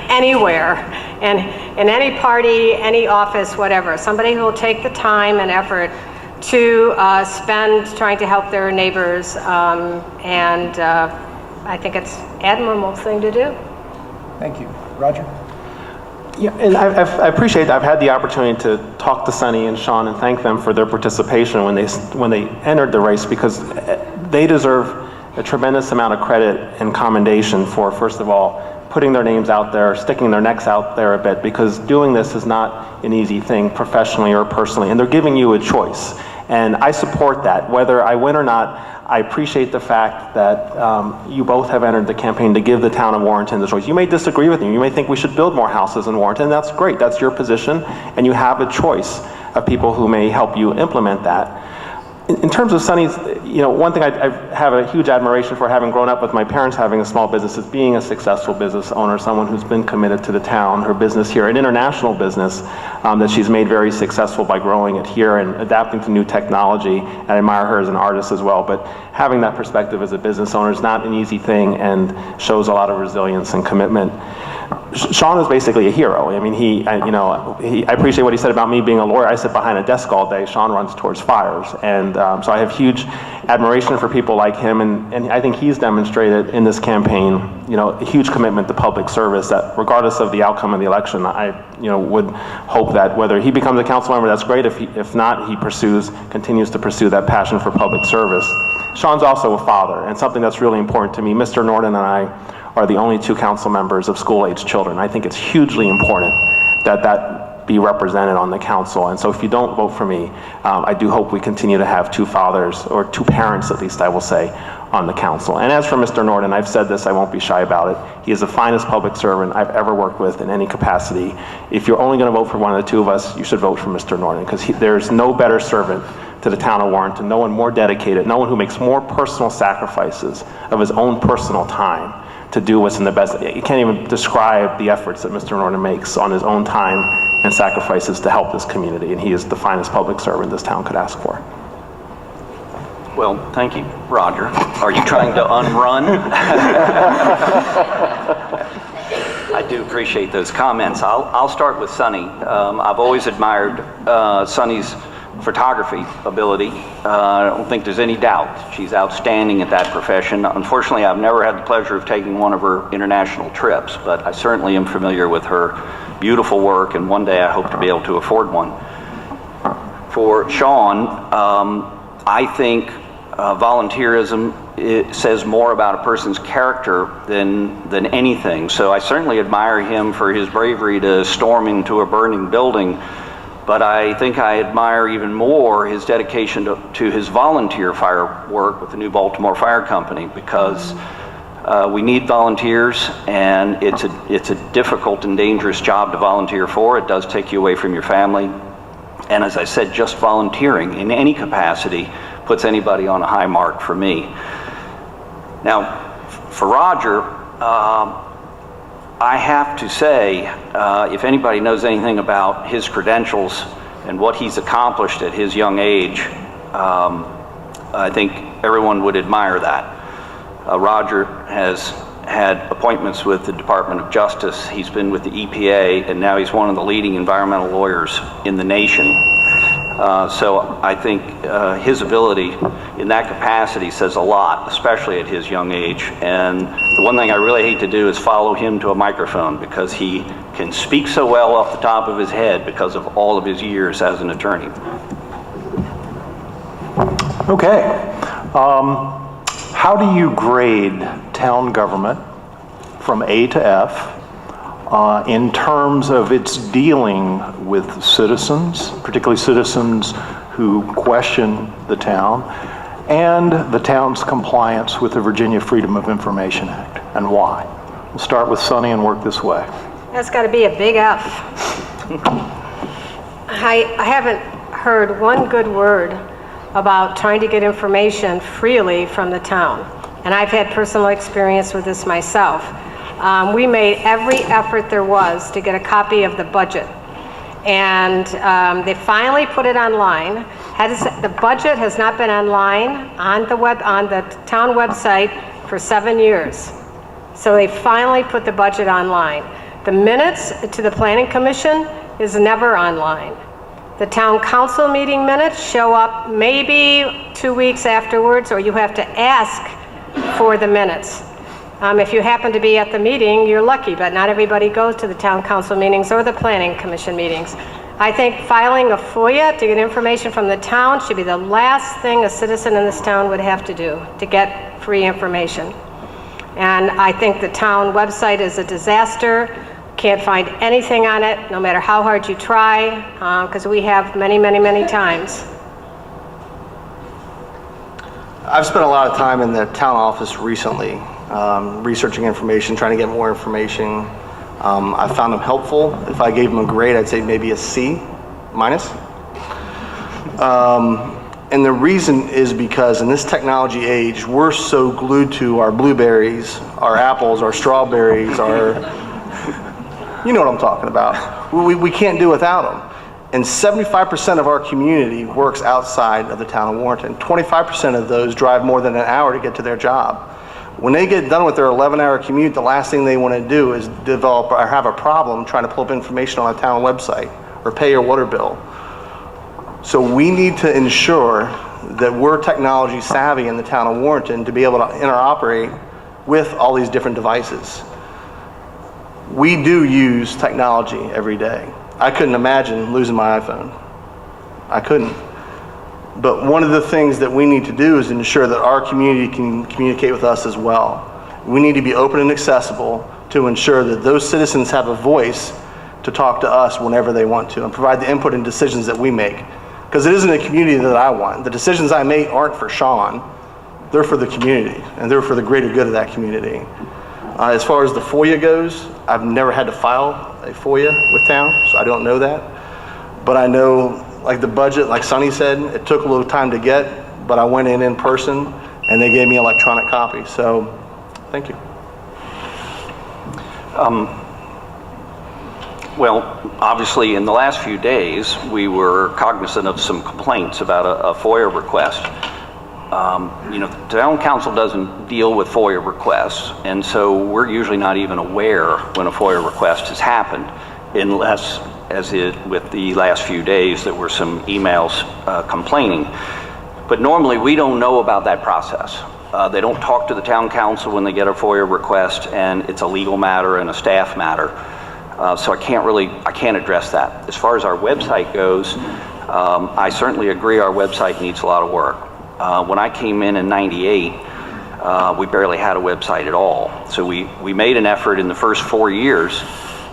anywhere, and in any party, any office, whatever. Somebody who will take the time and effort to spend trying to help their neighbors, and I think it's an admirable thing to do. Thank you. Roger? Yeah, and I appreciate that. I've had the opportunity to talk to Sunny and Sean and thank them for their participation when they entered the race, because they deserve a tremendous amount of credit and commendation for, first of all, putting their names out there, sticking their necks out there a bit, because doing this is not an easy thing professionally or personally, and they're giving you a choice. And I support that. Whether I win or not, I appreciate the fact that you both have entered the campaign to give the town of Warrenton the choice. You may disagree with me. You may think we should build more houses in Warrenton. That's great. That's your position, and you have a choice of people who may help you implement that. In terms of Sunny's, one thing I have a huge admiration for, having grown up with my parents having a small business, is being a successful business owner, someone who's been committed to the town, her business here, an international business that she's made very successful by growing it here and adapting to new technology. And I admire her as an artist as well, but having that perspective as a business owner is not an easy thing and shows a lot of resilience and commitment. Sean is basically a hero. I mean, I appreciate what he said about me being a lawyer. I sit behind a desk all day. Sean runs towards fires. And so I have huge admiration for people like him. And I think he's demonstrated in this campaign, a huge commitment to public service, that regardless of the outcome of the election, I would hope that whether he becomes a council member, that's great. If not, he continues to pursue that passion for public service. Sean's also a father, and something that's really important to me. Mr. Norton and I are the only two council members of school-age children. I think it's hugely important that be represented on the council. And so if you don't vote for me, I do hope we continue to have two fathers, or two parents at least, I will say, on the council. And as for Mr. Norton, I've said this, I won't be shy about it. He is the finest public servant I've ever worked with in any capacity. If you're only going to vote for one of the two of us, you should vote for Mr. Norton, because there's no better servant to the town of Warrenton, no one more dedicated, no one who makes more personal sacrifices of his own personal time to do what's in the best. You can't even describe the efforts that Mr. Norton makes on his own time and sacrifices to help this community, and he is the finest public servant this town could ask for. Well, thank you, Roger. Are you trying to unrun? I do appreciate those comments. I'll start with Sunny. I've always admired Sunny's photography ability. I don't think there's any doubt she's outstanding at that profession. Unfortunately, I've never had the pleasure of taking one of her international trips, but I certainly am familiar with her beautiful work, and one day I hope to be able to afford one. For Sean, I think volunteerism, it says more about a person's character than anything. So I certainly admire him for his bravery to storm into a burning building. But I think I admire even more his dedication to his volunteer fire work with the New Baltimore Fire Company, because we need volunteers, and it's a difficult and dangerous job to volunteer for. It does take you away from your family. And as I said, just volunteering in any capacity puts anybody on a high mark for me. Now, for Roger, I have to say, if anybody knows anything about his credentials and what he's accomplished at his young age, I think everyone would admire that. Roger has had appointments with the Department of Justice. He's been with the EPA, and now he's one of the leading environmental lawyers in the nation. So I think his ability in that capacity says a lot, especially at his young age. And the one thing I really hate to do is follow him to a microphone, because he can speak so well off the top of his head because of all of his years as an attorney. Okay. How do you grade town government from A to F in terms of its dealing with citizens, particularly citizens who question the town, and the town's compliance with the Virginia Freedom of Information Act, and why? We'll start with Sonny and work this way. That's got to be a big F. I haven't heard one good word about trying to get information freely from the town. And I've had personal experience with this myself. We made every effort there was to get a copy of the budget. And they finally put it online. The budget has not been online on the town website for 7 years. So they finally put the budget online. The minutes to the Planning Commission is never online. The town council meeting minutes show up maybe 2 weeks afterwards, or you have to ask for the minutes. If you happen to be at the meeting, you're lucky, but not everybody goes to the town council meetings or the planning commission meetings. I think filing a FOIA to get information from the town should be the last thing a citizen in this town would have to do to get free information. And I think the town website is a disaster. Can't find anything on it, no matter how hard you try, because we have many, many, many times. I've spent a lot of time in the town office recently, researching information, trying to get more information. I found them helpful. If I gave them a grade, I'd say maybe a C minus. And the reason is because in this technology age, we're so glued to our blueberries, our apples, our strawberries, you know what I'm talking about. We can't do without them. And 75% of our community works outside of the town of Warrenton. 25% of those drive more than an hour to get to their job. When they get done with their 11-hour commute, the last thing they want to do is develop or have a problem trying to pull up information on a town website or pay your water bill. So we need to ensure that we're technology savvy in the town of Warrenton to be able to interoperate with all these different devices. We do use technology every day. I couldn't imagine losing my iPhone. I couldn't. But one of the things that we need to do is ensure that our community can communicate with us as well. We need to be open and accessible to ensure that those citizens have a voice to talk to us whenever they want to and provide the input and decisions that we make. Because it isn't a community that I want. The decisions I make aren't for Sean. They're for the community, and they're for the greater good of that community. As far as the FOIA goes, I've never had to file a FOIA with town, so I don't know that. But I know, like the budget, like Sonny said, it took a little time to get, but I went in person, and they gave me an electronic copy. So, thank you. Well, obviously, in the last few days, we were cognizant of some complaints about a FOIA request. The town council doesn't deal with FOIA requests, and so we're usually not even aware when a FOIA request has happened, unless, with the last few days, there were some emails complaining. But normally, we don't know about that process. They don't talk to the town council when they get a FOIA request, and it's a legal matter and a staff matter. So I can't address that. As far as our website goes, I certainly agree our website needs a lot of work. When I came in '98, we barely had a website at all. So we made an effort in the first 4 years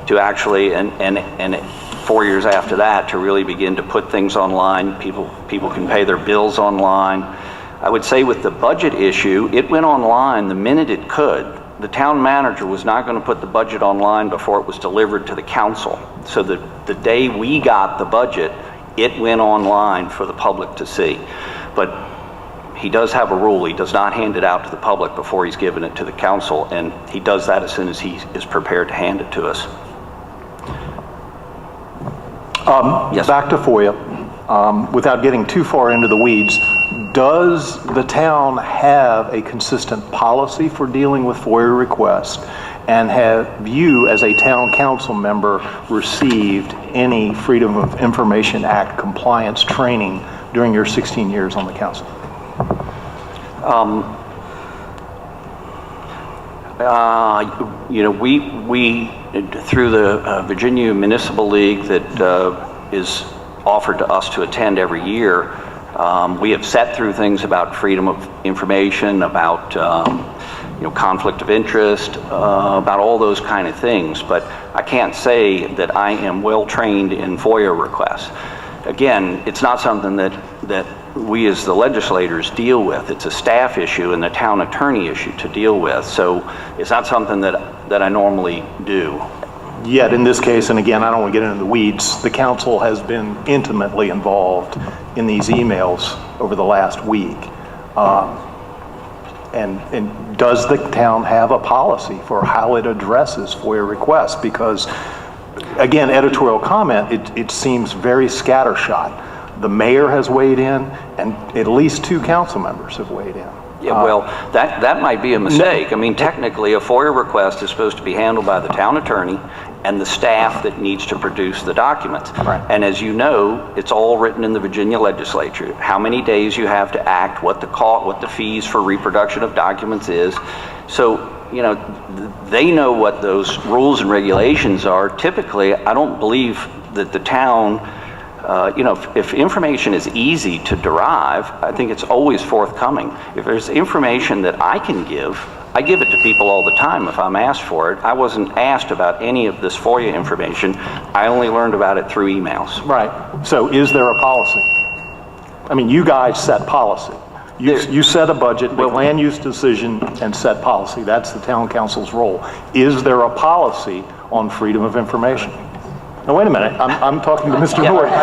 to actually, and 4 years after that, to really begin to put things online. People can pay their bills online. I would say with the budget issue, it went online the minute it could. The town manager was not going to put the budget online before it was delivered to the council. So the day we got the budget, it went online for the public to see. But he does have a rule. He does not hand it out to the public before he's given it to the council, and he does that as soon as he is prepared to hand it to us. Yes. Back to FOIA, without getting too far into the weeds, does the town have a consistent policy for dealing with FOIA requests? And have you, as a town council member, received any Freedom of Information Act compliance training during your 16 years on the council? You know, we through the Virginia Municipal League that is offered to us to attend every year, we have sat through things about freedom of information, about you know, conflict of interest, about all those kind of things. But I can't say that I am well trained in FOIA requests. Again, it's not something that we as the legislators deal with. It's a staff issue and the town attorney issue to deal with. So it's not something that I normally do. Yet in this case, and again, I don't want to get into the weeds, the council has been intimately involved in these emails over the last week. And does the town have a policy for how it addresses FOIA requests? Because, again, editorial comment, it seems very scattershot. The mayor has weighed in, and at least 2 council members have weighed in. Yeah, well, that might be a mistake. I mean, technically, a FOIA request is supposed to be handled by the town attorney and the staff that needs to produce the documents. Right. And as you know, it's all written in the Virginia legislature. How many days you have to act, what the fees for reproduction of documents is. So, you know, they know what those rules and regulations are. Typically, I don't believe that the town, you know, if information is easy to derive, I think it's always forthcoming. If there's information that I can give, I give it to people all the time if I'm asked for it. I wasn't asked about any of this FOIA information. I only learned about it through emails. Right. So is there a policy? I mean, you guys set policy. You set a budget, make land use decision, and set policy. That's the town council's role. Is there a policy on freedom of information? Now, wait a minute. I'm talking to Mr. Norton.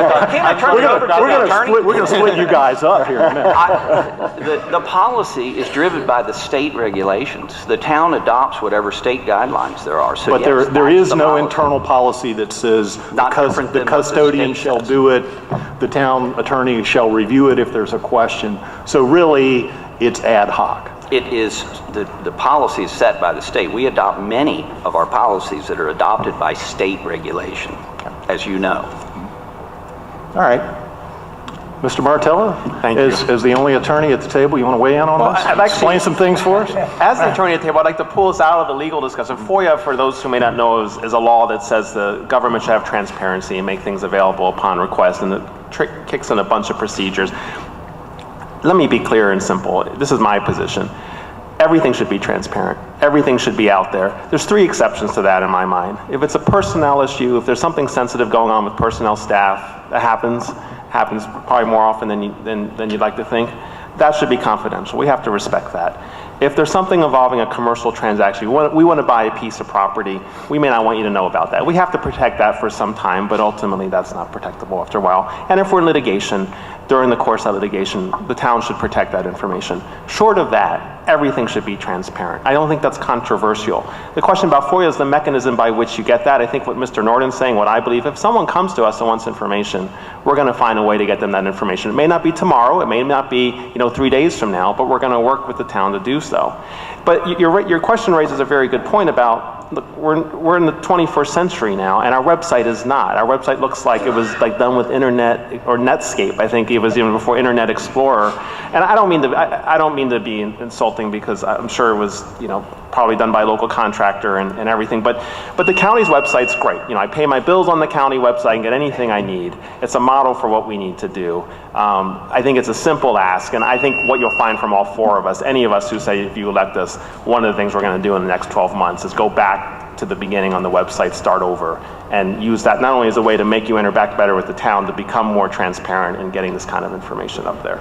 We're going to split you guys up here in a minute. The policy is driven by the state regulations. The town adopts whatever state guidelines there are. So But yes, there is that's the no policy. internal policy that says Not because different the than what the custodian state shall says. do it, the town attorney shall review it if there's a question. So really, it's ad hoc. It is, the policy is set by the state. We adopt many of our policies that are adopted by state regulation, as you know. All right. Mr. Martello, Thank you. as the only attorney at the table, you want to weigh in on Well, this? I'd actually- Explain some things for us? As the attorney at the table, I'd like to pull us out of the legal discussion. FOIA, for those who may not know, is a law that says the government should have transparency and make things available upon request, and it kicks in a bunch of procedures. Let me be clear and simple. This is my position. Everything should be transparent. Everything should be out there. There's 3 exceptions to that in my mind. If it's a personnel issue, if there's something sensitive going on with personnel staff, that happens probably more often than you'd like to think, that should be confidential. We have to respect that. If there's something involving a commercial transaction, we want to buy a piece of property, we may not want you to know about that. We have to protect that for some time, but ultimately that's not protectable after a while. And if we're in litigation, during the course of litigation, the town should protect that information. Short of that, everything should be transparent. I don't think that's controversial. The question about FOIA is the mechanism by which you get that. I think what Mr. Norton's saying, what I believe, if someone comes to us and wants information, we're going to find a way to get them that information. It may not be tomorrow, it may not be 3 days from now, but we're going to work with the town to do so. But your question raises a very good point about, look, we're in the 21st century now, and our website is not. Our website looks like it was done with Internet or Netscape. I think it was even before Internet Explorer. And I don't mean to be insulting, because I'm sure it was probably done by a local contractor and everything. But the county's website's great. I pay my bills on the county website and get anything I need. It's a model for what we need to do. I think it's a simple ask, and I think what you'll find from all 4 of us, any of us who say if you elect us, one of the things we're going to do in the next 12 months is go back to the beginning on the website, start over, and use that not only as a way to make you interact better with the town, to become more transparent in getting this kind of information up there.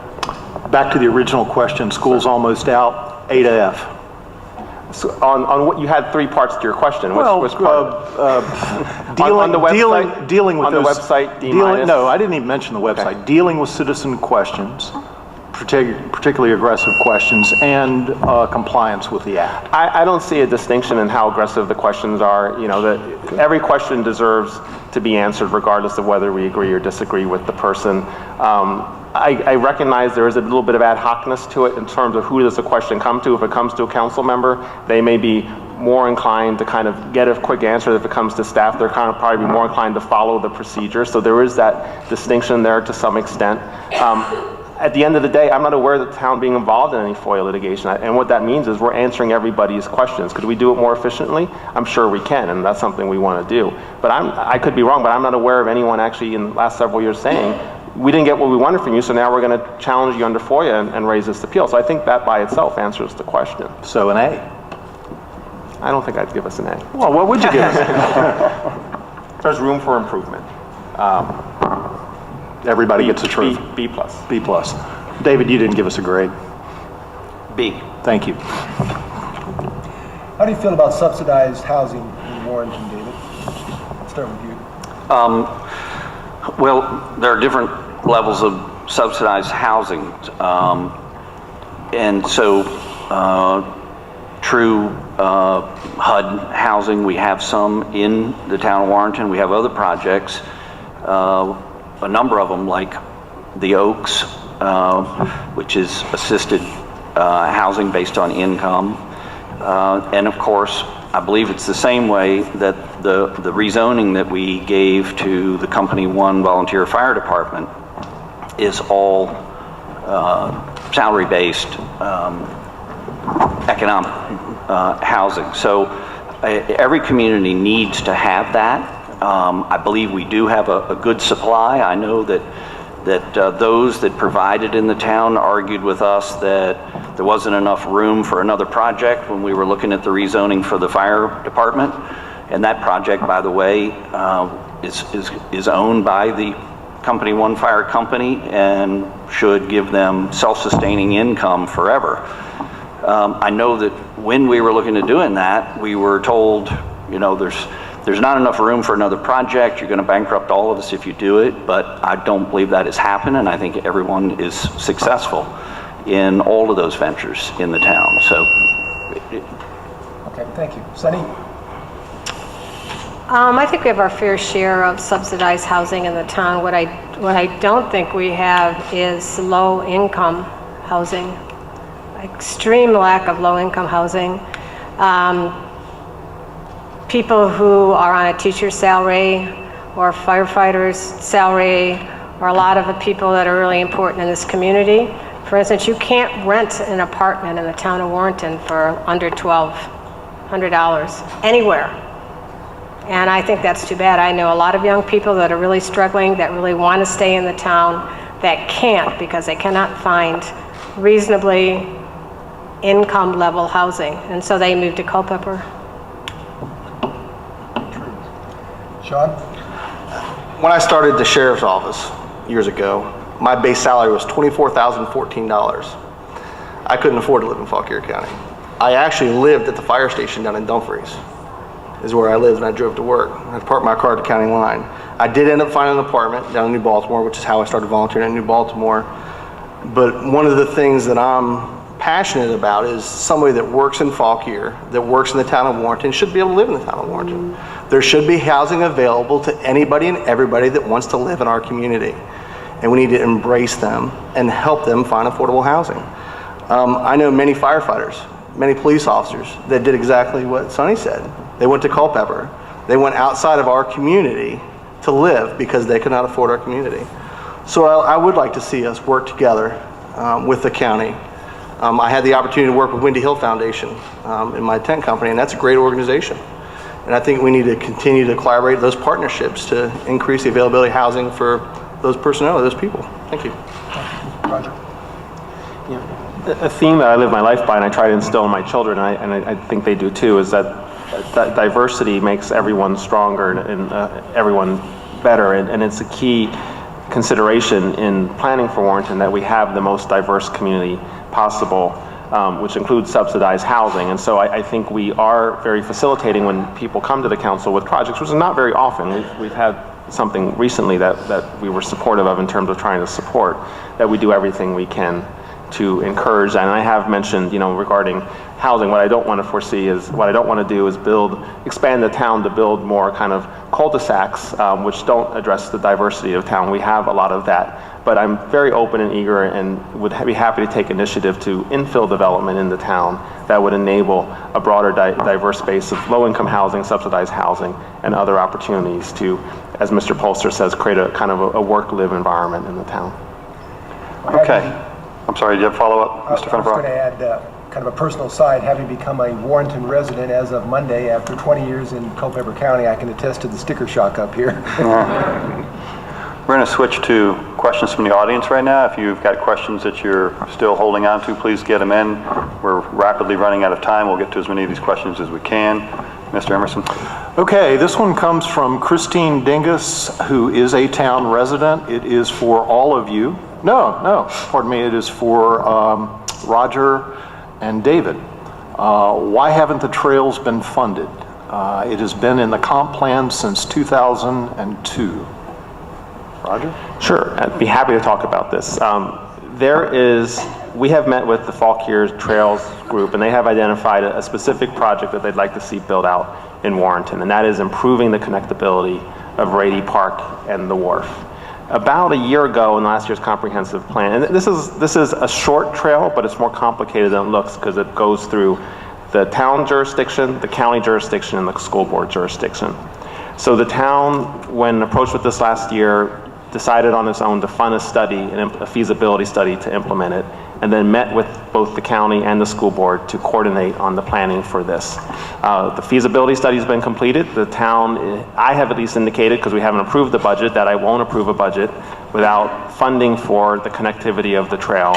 Back to the original question, school's almost out, A to F. So on what you had 3 parts to your question. Which part? Dealing, on the website? dealing with on the those, website, D-? no, I didn't even mention the website. Okay. Dealing with citizen questions, particularly aggressive questions, and compliance with the act. I don't see a distinction in how aggressive the questions are. That every question deserves to be answered regardless of whether we agree or disagree with the person. I recognize there is a little bit of ad hocness to it in terms of who does the question come to. If it comes to a council member, they may be more inclined to kind of get a quick answer. If it comes to staff, they're kind of probably more inclined to follow the procedure. So there is that distinction there to some extent. At the end of the day, I'm not aware of the town being involved in any FOIA litigation. And what that means is we're answering everybody's questions. Could we do it more efficiently? I'm sure we can, and that's something we want to do. But I could be wrong, but I'm not aware of anyone actually in the last several years saying, we didn't get what we wanted from you, so now we're going to challenge you under FOIA and raise this appeal. So I think that by itself answers the question. So an A. I don't think I'd give us an A. Well, what would you give us? There's room for improvement. Everybody gets a trophy. B plus. B plus. David, you didn't give us a grade. B. Thank you. How do you feel about subsidized housing in Warrenton, David? Let's start with you. Well, there are different levels of subsidized housing. And so true HUD housing, we have some in the town of Warrenton. We have other projects, a number of them like the Oaks, which is assisted housing based on income. And of course, I believe it's the same way that the rezoning that we gave to the Company 1 Volunteer Fire Department is all salary-based economic housing. So every community needs to have that. I believe we do have a good supply. I know that those that provided in the town argued with us that there wasn't enough room for another project when we were looking at the rezoning for the fire department. And that project, by the way, is owned by the Company 1 Fire Company and should give them self-sustaining income forever. I know that when we were looking at doing that, we were told, you know, there's not enough room for another project. You're going to bankrupt all of us if you do it. But I don't believe that has happened, and I think everyone is successful in all of those ventures in the town. So. Okay, thank you. Sunny? I think we have our fair share of subsidized housing in the town. What I don't think we have is low-income housing. Extreme lack of low-income housing. People who are on a teacher's salary or firefighter's salary, or a lot of the people that are really important in this community. For instance, you can't rent an apartment in the town of Warrenton for under $1,200 anywhere. And I think that's too bad. I know a lot of young people that are really struggling, that really want to stay in the town, that can't because they cannot find reasonably income level housing. And so they move to Culpeper. Sean? When I started the sheriff's office years ago, my base salary was $24,014. I couldn't afford to live in Fauquier County. I actually lived at the fire station down in Dumfries, is where I lived, and I drove to work. I parked my car at the county line. I did end up finding an apartment down in New Baltimore, which is how I started volunteering in New Baltimore. But one of the things that I'm passionate about is somebody that works in Fauquier, that works in the town of Warrenton, should be able to live in the town of Warrenton. There should be housing available to anybody and everybody that wants to live in our community. And we need to embrace them and help them find affordable housing. I know many firefighters, many police officers that did exactly what Sonny said. They went to Culpeper. They went outside of our community to live because they could not afford our community. So I would like to see us work together with the county. I had the opportunity to work with Windy Hill Foundation in my tent company, and that's a great organization. And I think we need to continue to collaborate those partnerships to increase the availability of housing for those personnel, those people. Thank you. Roger? A theme that I live my life by and I try to instill in my children, and I think they do too, is that diversity makes everyone stronger and everyone better. And it's a key consideration in planning for Warrenton that we have the most diverse community possible, which includes subsidized housing. And so I think we are very facilitating when people come to the council with projects, which is not very often. We've had something recently that we were supportive of in terms of trying to support, that we do everything we can to encourage. And I have mentioned, you know, regarding housing, what I don't want to foresee is, what I don't want to do is expand the town to build more kind of cul-de-sacs, which don't address the diversity of town. We have a lot of that. but I'm very open and eager and would be happy to take initiative to infill development in the town that would enable a broader diverse base of low-income housing, subsidized housing, and other opportunities to, as Mr. Polster says, create a kind of a work-live environment in the town. Okay. I'm sorry, do you have a follow-up, Mr. I was going Fennerbrock? to add kind of a personal side. Having become a Warrenton resident as of Monday, after 20 years in Culpeper County, I can attest to the sticker shock up here. We're going to switch to questions from the audience right now. If you've got questions that you're still holding on to, please get them in. We're rapidly running out of time. We'll get to as many of these questions as we can. Mr. Emerson? Okay, this one comes from Christine Dingus, who is a town resident. It is for all of you. No, pardon me. It is for Roger and David. Why haven't the trails been funded? It has been in the comp plan since 2002. Roger? Sure, I'd be happy to talk about this. We have met with the Fauquier Trails group, and they have identified a specific project that they'd like to see built out in Warrenton, and that is improving the connectability of Rady Park and the wharf. About a year ago in last year's comprehensive plan, and this is a short trail, but it's more complicated than it looks because it goes through the town jurisdiction, the county jurisdiction, and the school board jurisdiction. So the town, when approached with this last year, decided on its own to fund a study, a feasibility study to implement it, and then met with both the county and the school board to coordinate on the planning for this. The feasibility study has been completed. The town, I have at least indicated, because we haven't approved the budget, that I won't approve a budget without funding for the connectivity of the trail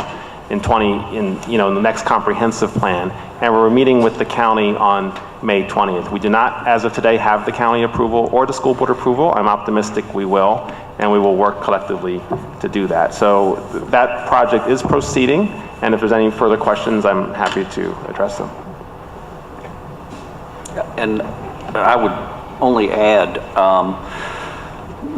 in the next comprehensive plan. And we're meeting with the county on May 20th. We do not, as of today, have the county approval or the school board approval. I'm optimistic we will, and we will work collectively to do that. So that project is proceeding, and if there's any further questions, I'm happy to address them. And I would only add,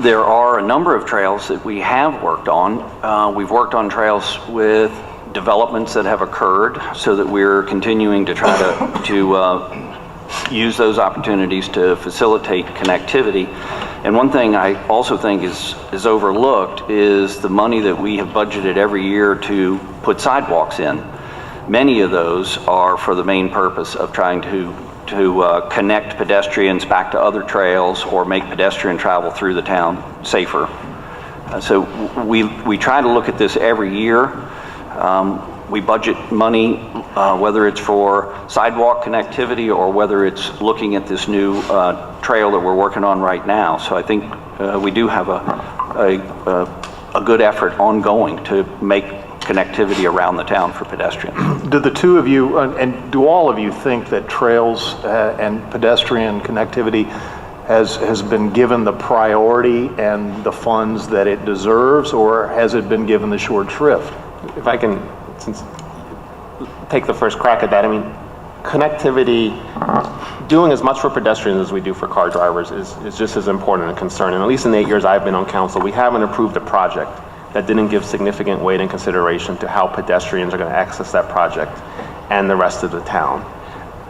there are a number of trails that we have worked on. We've worked on trails with developments that have occurred so that we're continuing to try to use those opportunities to facilitate connectivity. And one thing I also think is overlooked is the money that we have budgeted every year to put sidewalks in. Many of those are for the main purpose of trying to connect pedestrians back to other trails or make pedestrian travel through the town safer. So we try to look at this every year. We budget money, whether it's for sidewalk connectivity or whether it's looking at this new trail that we're working on right now. So I think we do have a good effort ongoing to make connectivity around the town for pedestrians. Do the two of you, and do all of you think that trails and pedestrian connectivity has been given the priority and the funds that it deserves, or has it been given the short shrift? If I can take the first crack at that, I mean, connectivity, doing as much for pedestrians as we do for car drivers is just as important a concern. And at least in the 8 years I've been on council, we haven't approved a project that didn't give significant weight and consideration to how pedestrians are going to access that project and the rest of the town.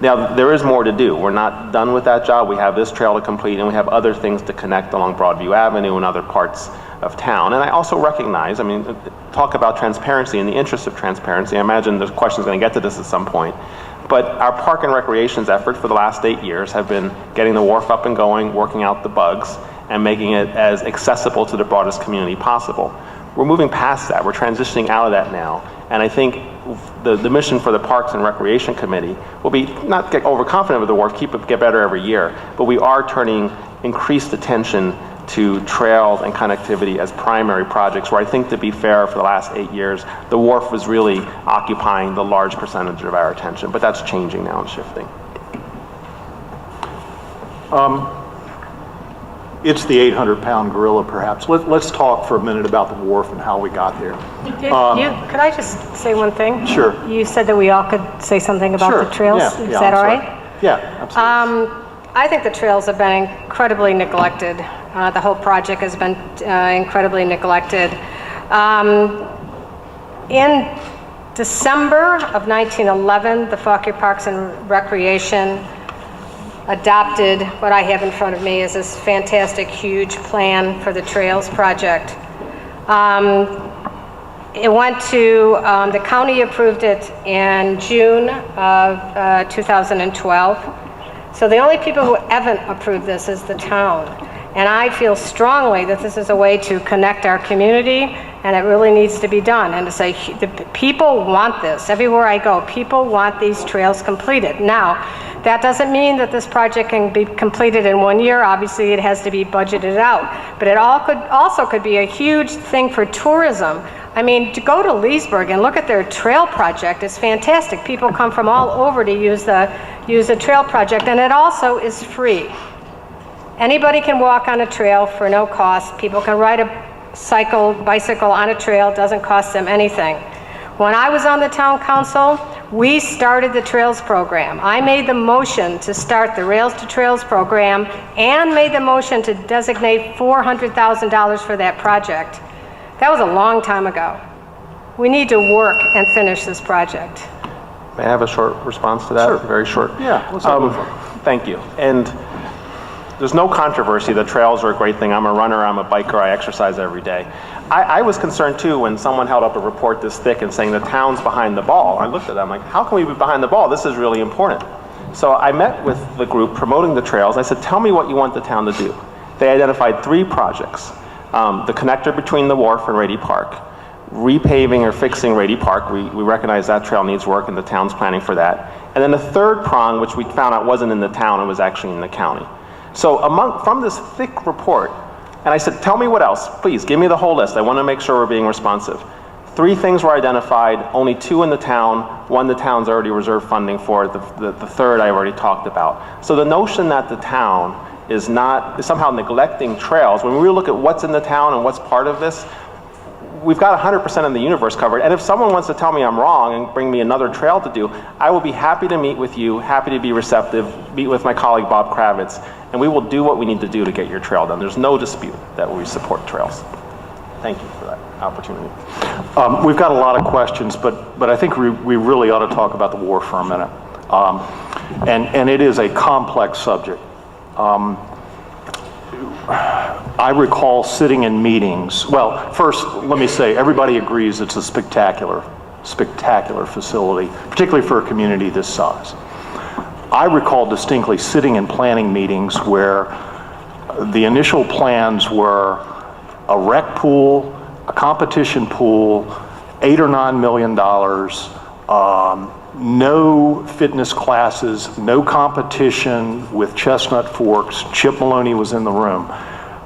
Now, there is more to do. We're not done with that job. We have this trail to complete, and we have other things to connect along Broadview Avenue and other parts of town. And I also recognize, I mean, talk about transparency. In the interest of transparency, I imagine the question's going to get to this at some point, but our park and recreations effort for the last 8 years have been getting the wharf up and going, working out the bugs, and making it as accessible to the broadest community possible. We're moving past that. We're transitioning out of that now. And I think the mission for the Parks and Recreation Committee will be not get overconfident with the wharf, get better every year, but we are turning increased attention to trails and connectivity as primary projects, where I think, to be fair, for the last 8 years, the wharf was really occupying the large percentage of our attention, but that's changing now and shifting. It's the 800-pound gorilla, perhaps. Let's talk for a minute about the wharf and how we got there. Could I just say one thing? Sure. You said that we all could say something about the trails. Yeah, Is yeah, that I'm all sorry. right? Yeah, absolutely. I think the trails have been incredibly neglected. The whole project has been incredibly neglected. In December of 1911, the Fauquier Parks and Recreation adopted what I have in front of me is this fantastic, huge plan for the Trails project. It went to, the county approved it in June of 2012. So the only people who haven't approved this is the town. And I feel strongly that this is a way to connect our community, and it really needs to be done. And to say, the people want this. Everywhere I go, people want these trails completed. Now, that doesn't mean that this project can be completed in 1 year. Obviously, it has to be budgeted out. But it also could be a huge thing for tourism. I mean, to go to Leesburg and look at their trail project is fantastic. People come from all over to use the trail project, and it also is free. Anybody can walk on a trail for no cost. People can ride a bicycle on a trail, doesn't cost them anything. When I was on the town council, we started the trails program. I made the motion to start the Rails to Trails program and made the motion to designate $400,000 for that project. That was a long time ago. We need to work and finish this project. May I have a short response to that? Sure. Very short. Yeah, let's have a Thank you. And there's no controversy. The trails are a great thing. I'm a runner, I'm a biker, I exercise every day. I was concerned too when someone held up a report this thick and saying the town's behind the ball. I looked at them like, how can we be behind the ball? This is really important. So I met with the group promoting the trails. I said, tell me what you want the town to do. They identified 3 projects. The connector between the wharf and Rady Park, repaving or fixing Rady Park. We recognize that trail needs work and the town's planning for that. And then the third prong, which we found out wasn't in the town, it was actually in the county. So from this thick report, and I said, tell me what else, please, give me the whole list. I want to make sure we're being responsive. 3 things were identified, only 2 in the town, 1 the town's already reserved funding for, the third I already talked about. So the notion that the town is somehow neglecting trails, when we look at what's in the town and what's part of this, we've got 100% of the universe covered. And if someone wants to tell me I'm wrong and bring me another trail to do, I will be happy to meet with you, happy to be receptive, meet with my colleague Bob Kravitz, and we will do what we need to do to get your trail done. There's no dispute that we support trails. Thank you for that opportunity. We've got a lot of questions, but I think we really ought to talk about the wharf for a minute. And it is a complex subject. I recall sitting in meetings. Well, first, let me say, everybody agrees it's a spectacular facility, particularly for a community this size. I recall distinctly sitting in planning meetings where the initial plans were a rec pool, a competition pool, $8 or $9 million, no fitness classes, no competition with Chestnut Forks. Chip Maloney was in the room.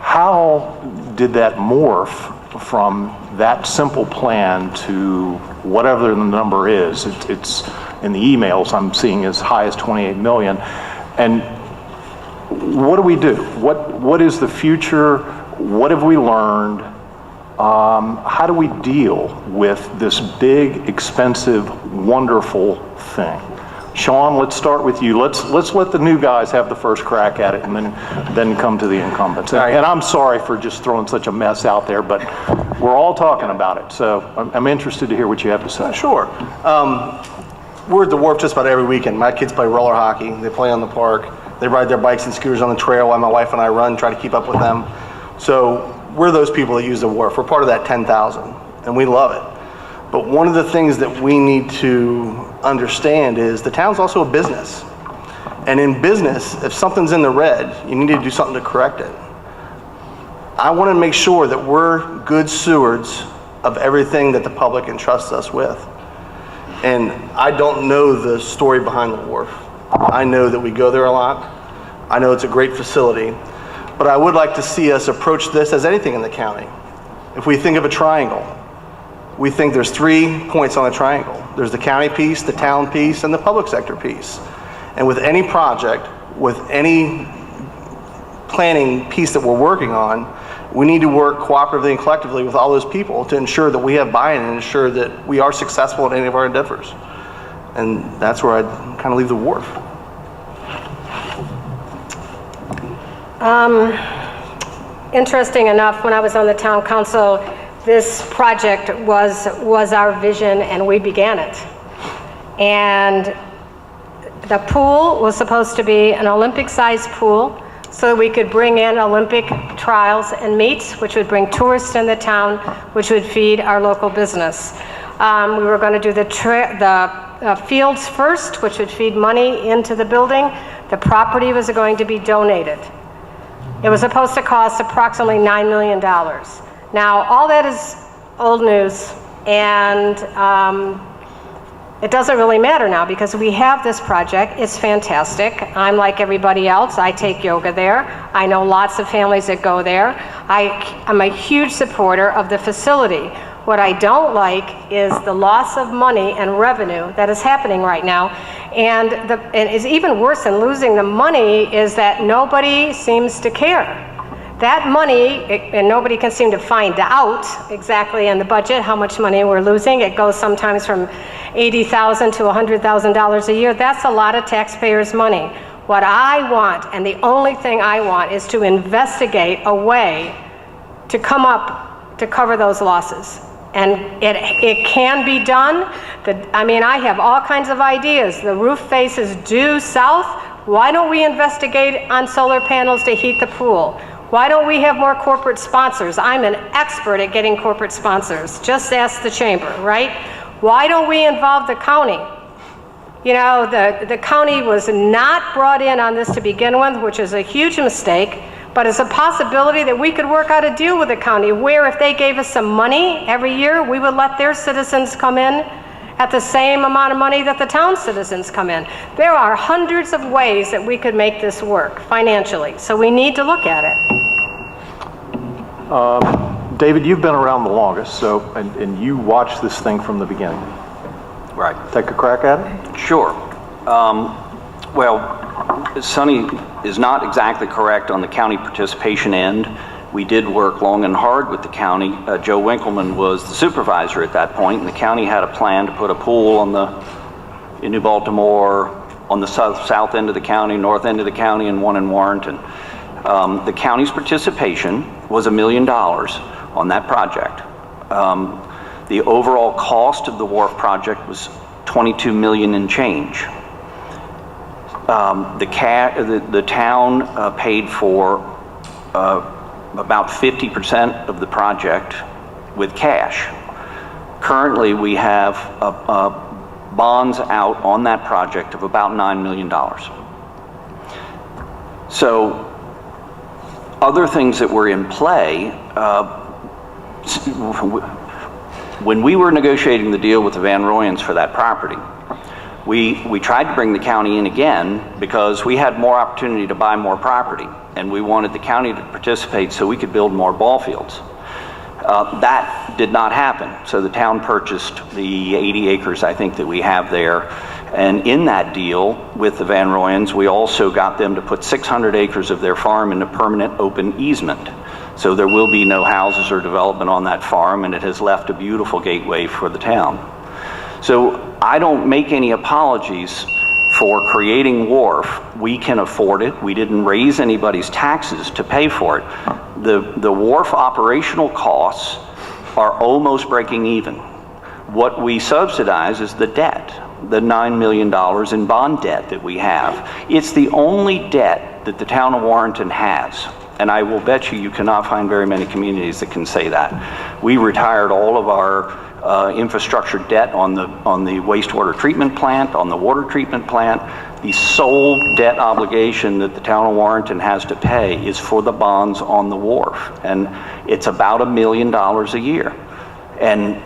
How did that morph from that simple plan to whatever the number is? It's in the emails I'm seeing as high as 28 million. And what do we do? What is the future? What have we learned? How do we deal with this big, expensive, wonderful thing? Sean, let's start with you. Let's let the new guys have the first crack at it, and then come to the incumbents. And I'm sorry for just throwing such a mess out there, but we're all talking about it. So I'm interested to hear what you have to say. Sure. We're at the Wharf just about every weekend. My kids play roller hockey. They play on the park. They ride their bikes and scooters on the trail while my wife and I run, try to keep up with them. So we're those people that use the Wharf. We're part of that 10,000, and we love it. But one of the things that we need to understand is the town's also a business. And in business, if something's in the red, you need to do something to correct it. I want to make sure that we're good stewards of everything that the public entrusts us with. And I don't know the story behind the Wharf. I know that we go there a lot. I know it's a great facility. But I would like to see us approach this as anything in the county. If we think of a triangle, we think there's 3 points on the triangle. There's the county piece, the town piece, and the public sector piece. And with any project, with any planning piece that we're working on, we need to work cooperatively and collectively with all those people to ensure that we have buy-in and ensure that we are successful in any of our endeavors. And that's where I'd kind of leave the Wharf. Interesting enough, when I was on the town council, this project was our vision, and we began it. And the pool was supposed to be an Olympic-sized pool, so that we could bring in Olympic trials and meets, which would bring tourists in the town, which would feed our local business. We were going to do the fields first, which would feed money into the building. The property was going to be donated. It was supposed to cost approximately $9 million. Now, all that is old news, and it doesn't really matter now because we have this project. It's fantastic. I'm like everybody else. I take yoga there. I know lots of families that go there. I'm a huge supporter of the facility. What I don't like is the loss of money and revenue that is happening right now. And it's even worse than losing the money is that nobody seems to care. That money, and nobody can seem to find out exactly in the budget how much money we're losing. It goes sometimes from $80,000 to $100,000 a year. That's a lot of taxpayers' money. What I want, and the only thing I want, is to investigate a way to come up to cover those losses. And it can be done. I have all kinds of ideas. The roof faces due south. Why don't we investigate on solar panels to heat the pool? Why don't we have more corporate sponsors? I'm an expert at getting corporate sponsors. Just ask the chamber, right? Why don't we involve the county? You know, the county was not brought in on this to begin with, which is a huge mistake. But it's a possibility that we could work out a deal with the county where if they gave us some money every year, we would let their citizens come in at the same amount of money that the town citizens come in. There are hundreds of ways that we could make this work financially, so we need to look at it. David, you've been around the longest, and you watched this thing from the beginning. Right. Take a crack at it? Sure. Well, Sonny is not exactly correct on the county participation end. We did work long and hard with the county. Joe Winkleman was the supervisor at that point, and the county had a plan to put a pool in New Baltimore, on the south end of the county, north end of the county, and one in Warrenton. The county's participation was $1 million on that project. The overall cost of the wharf project was $22 million and change. The town paid for about 50% of the project with cash. Currently, we have bonds out on that project of about $9 million. So, other things that were in play, when we were negotiating the deal with the Van Royens for that property, we tried to bring the county in again because we had more opportunity to buy more property, and we wanted the county to participate so we could build more ball fields. That did not happen, so the town purchased the 80 acres, I think, that we have there. And in that deal with the Van Royens, we also got them to put 600 acres of their farm into permanent open easement. So there will be no houses or development on that farm, and it has left a beautiful gateway for the town. So I don't make any apologies for creating wharf. We can afford it. We didn't raise anybody's taxes to pay for it. The wharf operational costs are almost breaking even. What we subsidize is the debt, the $9 million in bond debt that we have. It's the only debt that the town of Warrenton has. And I will bet you cannot find very many communities that can say that. We retired all of our infrastructure debt on the wastewater treatment plant, on the water treatment plant. The sole debt obligation that the town of Warrenton has to pay is for the bonds on the wharf. And it's about $1 million a year. And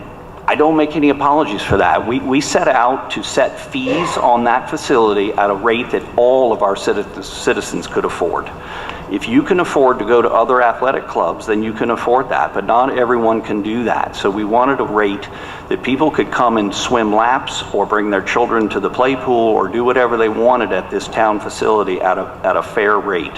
I don't make any apologies for that. We set out to set fees on that facility at a rate that all of our citizens could afford. If you can afford to go to other athletic clubs, then you can afford that, but not everyone can do that. So we wanted a rate that people could come and swim laps or bring their children to the play pool or do whatever they wanted at this town facility at a fair rate.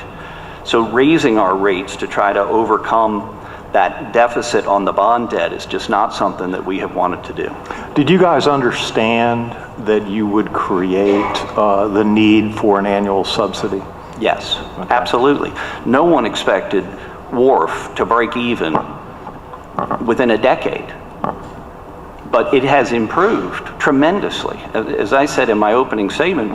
So raising our rates to try to overcome that deficit on the bond debt is just not something that we have wanted to do. Did you guys understand that you would create the need for an annual subsidy? Yes, absolutely. No one expected Wharf to break even within a decade. but it has improved tremendously. As I said in my opening statement,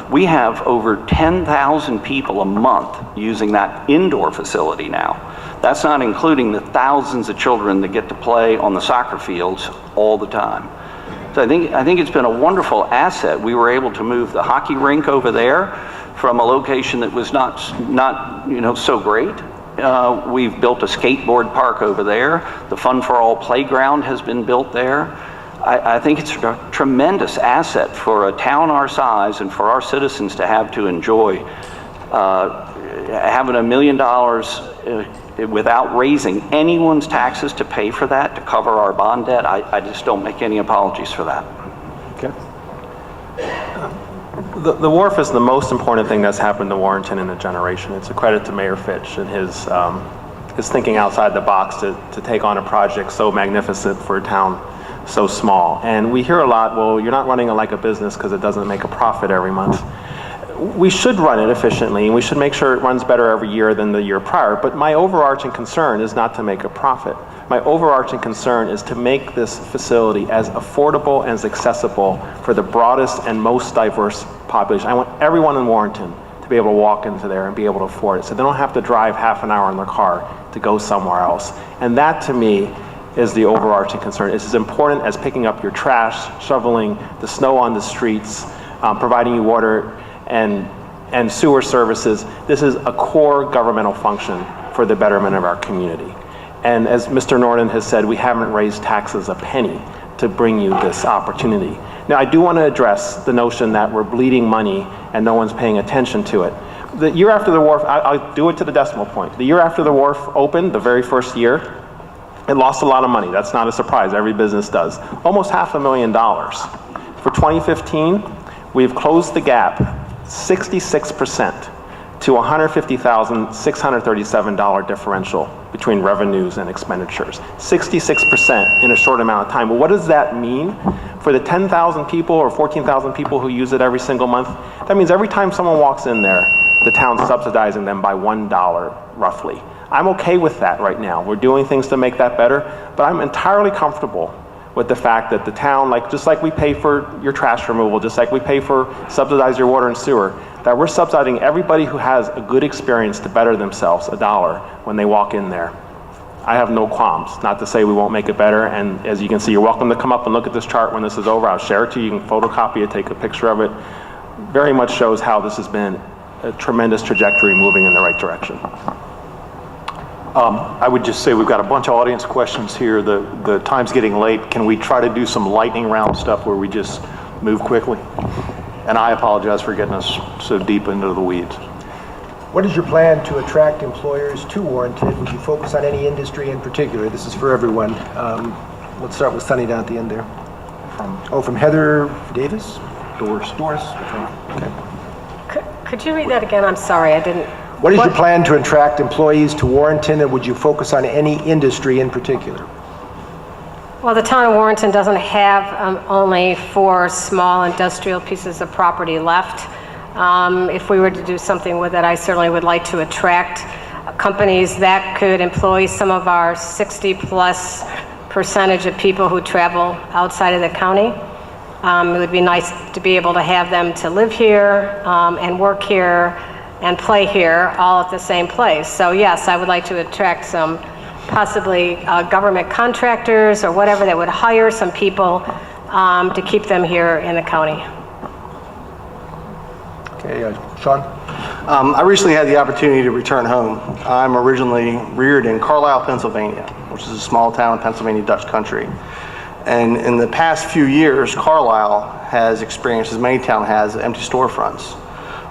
we have over 10,000 people a month using that indoor facility now. That's not including the thousands of children that get to play on the soccer fields all the time. So I think it's been a wonderful asset. We were able to move the hockey rink over there from a location that was not so great. We've built a skateboard park over there. The Fun for All playground has been built there. I think it's a tremendous asset for a town our size and for our citizens to have to enjoy. Having $1 million without raising anyone's taxes to pay for that, to cover our bond debt, I just don't make any apologies for that. Okay. The wharf is the most important thing that's happened to Warrenton in a generation. It's a credit to Mayor Fitch and his thinking outside the box to take on a project so magnificent for a town so small. And we hear a lot, well, you're not running it like a business because it doesn't make a profit every month. We should run it efficiently, and we should make sure it runs better every year than the year prior, but my overarching concern is not to make a profit. My overarching concern is to make this facility as affordable and as accessible for the broadest and most diverse population. I want everyone in Warrenton to be able to walk into there and be able to afford it, so they don't have to drive half an hour in their car to go somewhere else. And that, to me, is the overarching concern. It's as important as picking up your trash, shoveling the snow on the streets, providing you water and sewer services. This is a core governmental function for the betterment of our community. And as Mr. Norton has said, we haven't raised taxes a penny to bring you this opportunity. Now, I do want to address the notion that we're bleeding money and no one's paying attention to it. The year after the wharf, I'll do it to the decimal point. The year after the wharf opened, the very first year, it lost a lot of money. That's not a surprise. Every business does. Almost $500,000. For 2015, we've closed the gap 66% to $150,637 differential between revenues and expenditures. 66% in a short amount of time. Well, what does that mean? For the 10,000 people or 14,000 people who use it every single month, that means every time someone walks in there, the town's subsidizing them by $1 roughly. I'm okay with that right now. We're doing things to make that better, but I'm entirely comfortable with the fact that the town, just like we pay for your trash removal, just like we pay for subsidize your water and sewer, that we're subsidizing everybody who has a good experience to better themselves $1 when they walk in there. I have no qualms, not to say we won't make it better, and as you can see, you're welcome to come up and look at this chart when this is over. I'll share it to you. You can photocopy it, take a picture of it. Very much shows how this has been a tremendous trajectory moving in the right direction. I would just say we've got a bunch of audience questions here. The time's getting late. Can we try to do some lightning round stuff where we just move quickly? And I apologize for getting us so deep into the weeds. What is your plan to attract employers to Warrenton? Would you focus on any industry in particular? This is for everyone. Let's start with Sunny down at the end there. From Heather Davis? Doris. Okay. Could you read that again? I'm sorry, I didn't. What is your plan to attract employees to Warrenton, and would you focus on any industry in particular? Well, the town of Warrenton doesn't have only 4 small industrial pieces of property left. If we were to do something with it, I certainly would like to attract companies that could employ some of our 60+% of people who travel outside of the county. It would be nice to be able to have them to live here and work here and play here all at the same place. So yes, I would like to attract some possibly government contractors or whatever that would hire some people to keep them here in the county. Okay, Sean? I recently had the opportunity to return home. I'm originally reared in Carlisle, Pennsylvania, which is a small town in Pennsylvania Dutch country. And in the past few years, Carlisle has experienced, as many towns has, empty storefronts.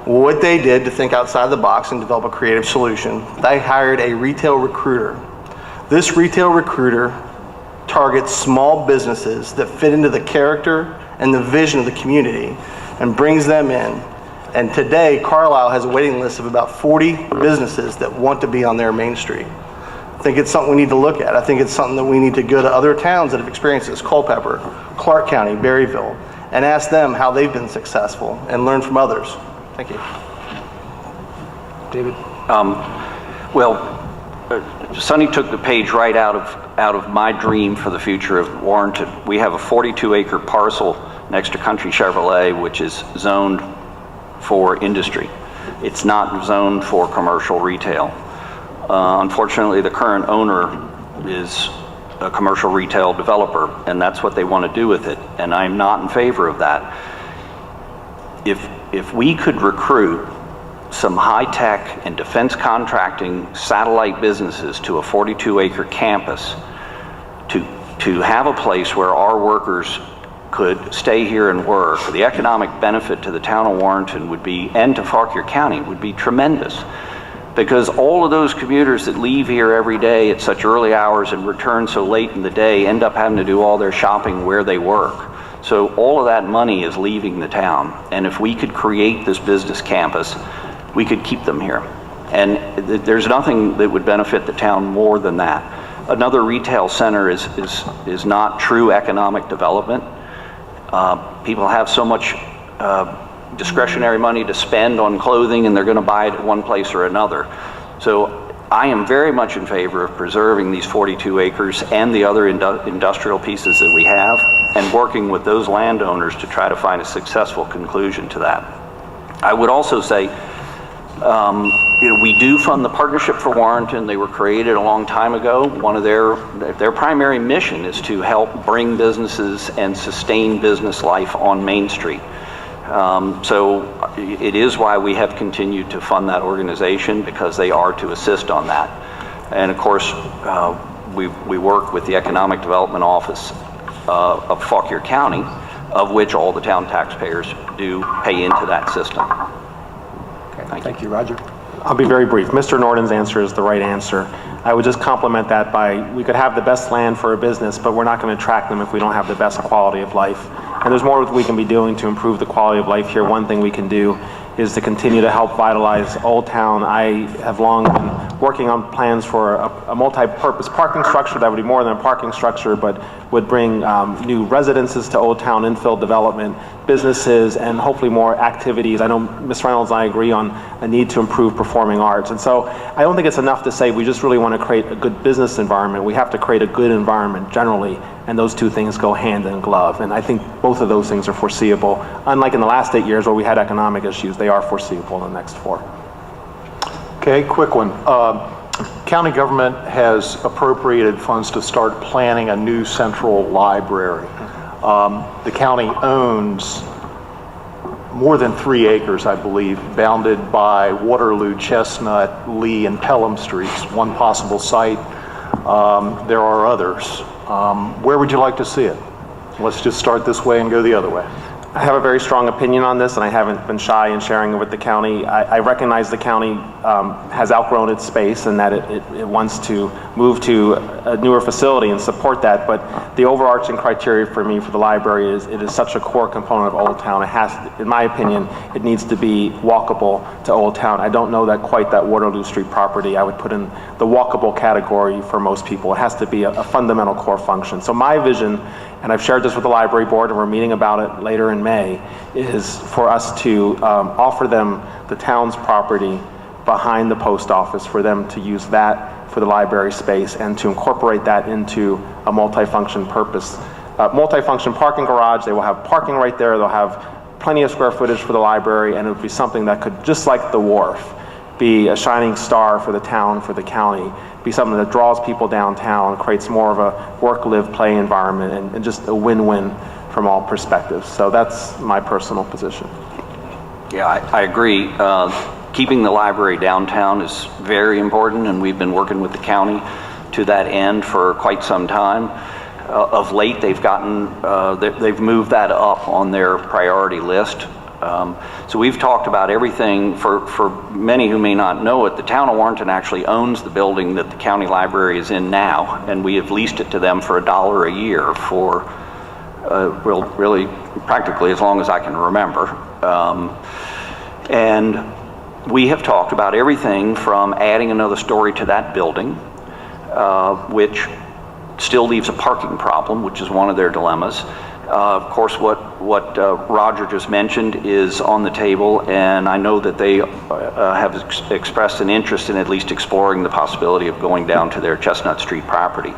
What they did to think outside the box and develop a creative solution, they hired a retail recruiter. This retail recruiter targets small businesses that fit into the character and the vision of the community and brings them in. And today, Carlisle has a waiting list of about 40 businesses that want to be on their main street. I think it's something we need to look at. I think it's something that we need to go to other towns that have experienced this, Culpeper, Clark County, Berryville, and ask them how they've been successful and learn from others. Thank you. David? Well, Sonny took the page right out of my dream for the future of Warrenton. We have a 42-acre parcel next to Country Chevrolet, which is zoned for industry. It's not zoned for commercial retail. Unfortunately, the current owner is a commercial retail developer, and that's what they want to do with it, and I'm not in favor of that. If we could recruit some high-tech and defense contracting satellite businesses to a 42-acre campus to have a place where our workers could stay here and work, the economic benefit to the town of Warrenton would be, and to Fauquier County, would be tremendous. Because all of those commuters that leave here every day at such early hours and return so late in the day end up having to do all their shopping where they work. So all of that money is leaving the town. And if we could create this business campus, we could keep them here. And there's nothing that would benefit the town more than that. Another retail center is not true economic development. People have so much discretionary money to spend on clothing, and they're going to buy it at one place or another. So I am very much in favor of preserving these 42 acres and the other industrial pieces that we have, and working with those landowners to try to find a successful conclusion to that. I would also say, we do fund the Partnership for Warrenton. They were created a long time ago. One of their primary mission is to help bring businesses and sustain business life on Main Street. So it is why we have continued to fund that organization, because they are to assist on that. And of course, we work with the Economic Development Office of Fauquier County, of which all the town taxpayers do pay into that system. Thank you, Roger. I'll be very brief. Mr. Norton's answer is the right answer. I would just complement that by, we could have the best land for a business, but we're not going to attract them if we don't have the best quality of life. And there's more we can be doing to improve the quality of life here. One thing we can do is to continue to help vitalize Old Town. I have long been working on plans for a multi-purpose parking structure that would be more than a parking structure, but would bring new residences to Old Town, infill development, businesses, and hopefully more activities. I know Ms. Reynolds and I agree on a need to improve performing arts. And so I don't think it's enough to say we just really want to create a good business environment. We have to create a good environment generally, and those two things go hand in glove. And I think both of those things are foreseeable. Unlike in the last 8 years where we had economic issues, they are foreseeable in the next 4. Okay, quick one. County government has appropriated funds to start planning a new central library. The county owns more than 3 acres, I believe, bounded by Waterloo, Chestnut, Lee, and Pelham Streets, one possible site. There are others. Where would you like to see it? Let's just start this way and go the other way. I have a very strong opinion on this, and I haven't been shy in sharing it with the county. I recognize the county has outgrown its space and that it wants to move to a newer facility and support that, but the overarching criteria for me for the library is it is such a core component of Old Town. It has, in my opinion, it needs to be walkable to Old Town. I don't know that quite that Waterloo Street property I would put in the walkable category for most people. It has to be a fundamental core function. So my vision, and I've shared this with the library board, and we're meeting about it later in May, is for us to offer them the town's property behind the post office, for them to use that for the library space and to incorporate that into a multi-function purpose. Multi-function parking garage, they will have parking right there, they'll have plenty of square footage for the library, and it would be something that could, just like the wharf, be a shining star for the town, for the county, be something that draws people downtown, creates more of a work, live, play environment, and just a win-win from all perspectives. So that's my personal position. Yeah, I agree. Keeping the library downtown is very important, and we've been working with the county to that end for quite some time. Of late, they've moved that up on their priority list. So we've talked about everything. For many who may not know it, the town of Warrenton actually owns the building that the county library is in now, and we have leased it to them for $1 a year for really practically as long as I can remember. And we have talked about everything from adding another story to that building, which still leaves a parking problem, which is one of their dilemmas, Of course, what Roger just mentioned is on the table, and I know that they have expressed an interest in at least exploring the possibility of going down to their Chestnut Street property.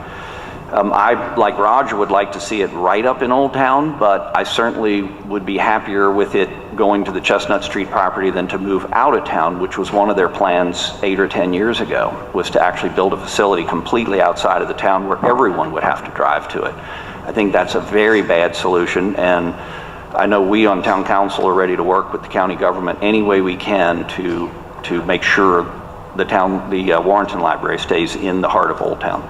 I, like Roger, would like to see it right up in Old Town, but I certainly would be happier with it going to the Chestnut Street property than to move out of town, which was one of their plans 8 or 10 years ago, was to actually build a facility completely outside of the town where everyone would have to drive to it. I think that's a very bad solution, and I know we on Town Council are ready to work with the county government any way we can to make sure the Warrenton Library stays in the heart of Old Town.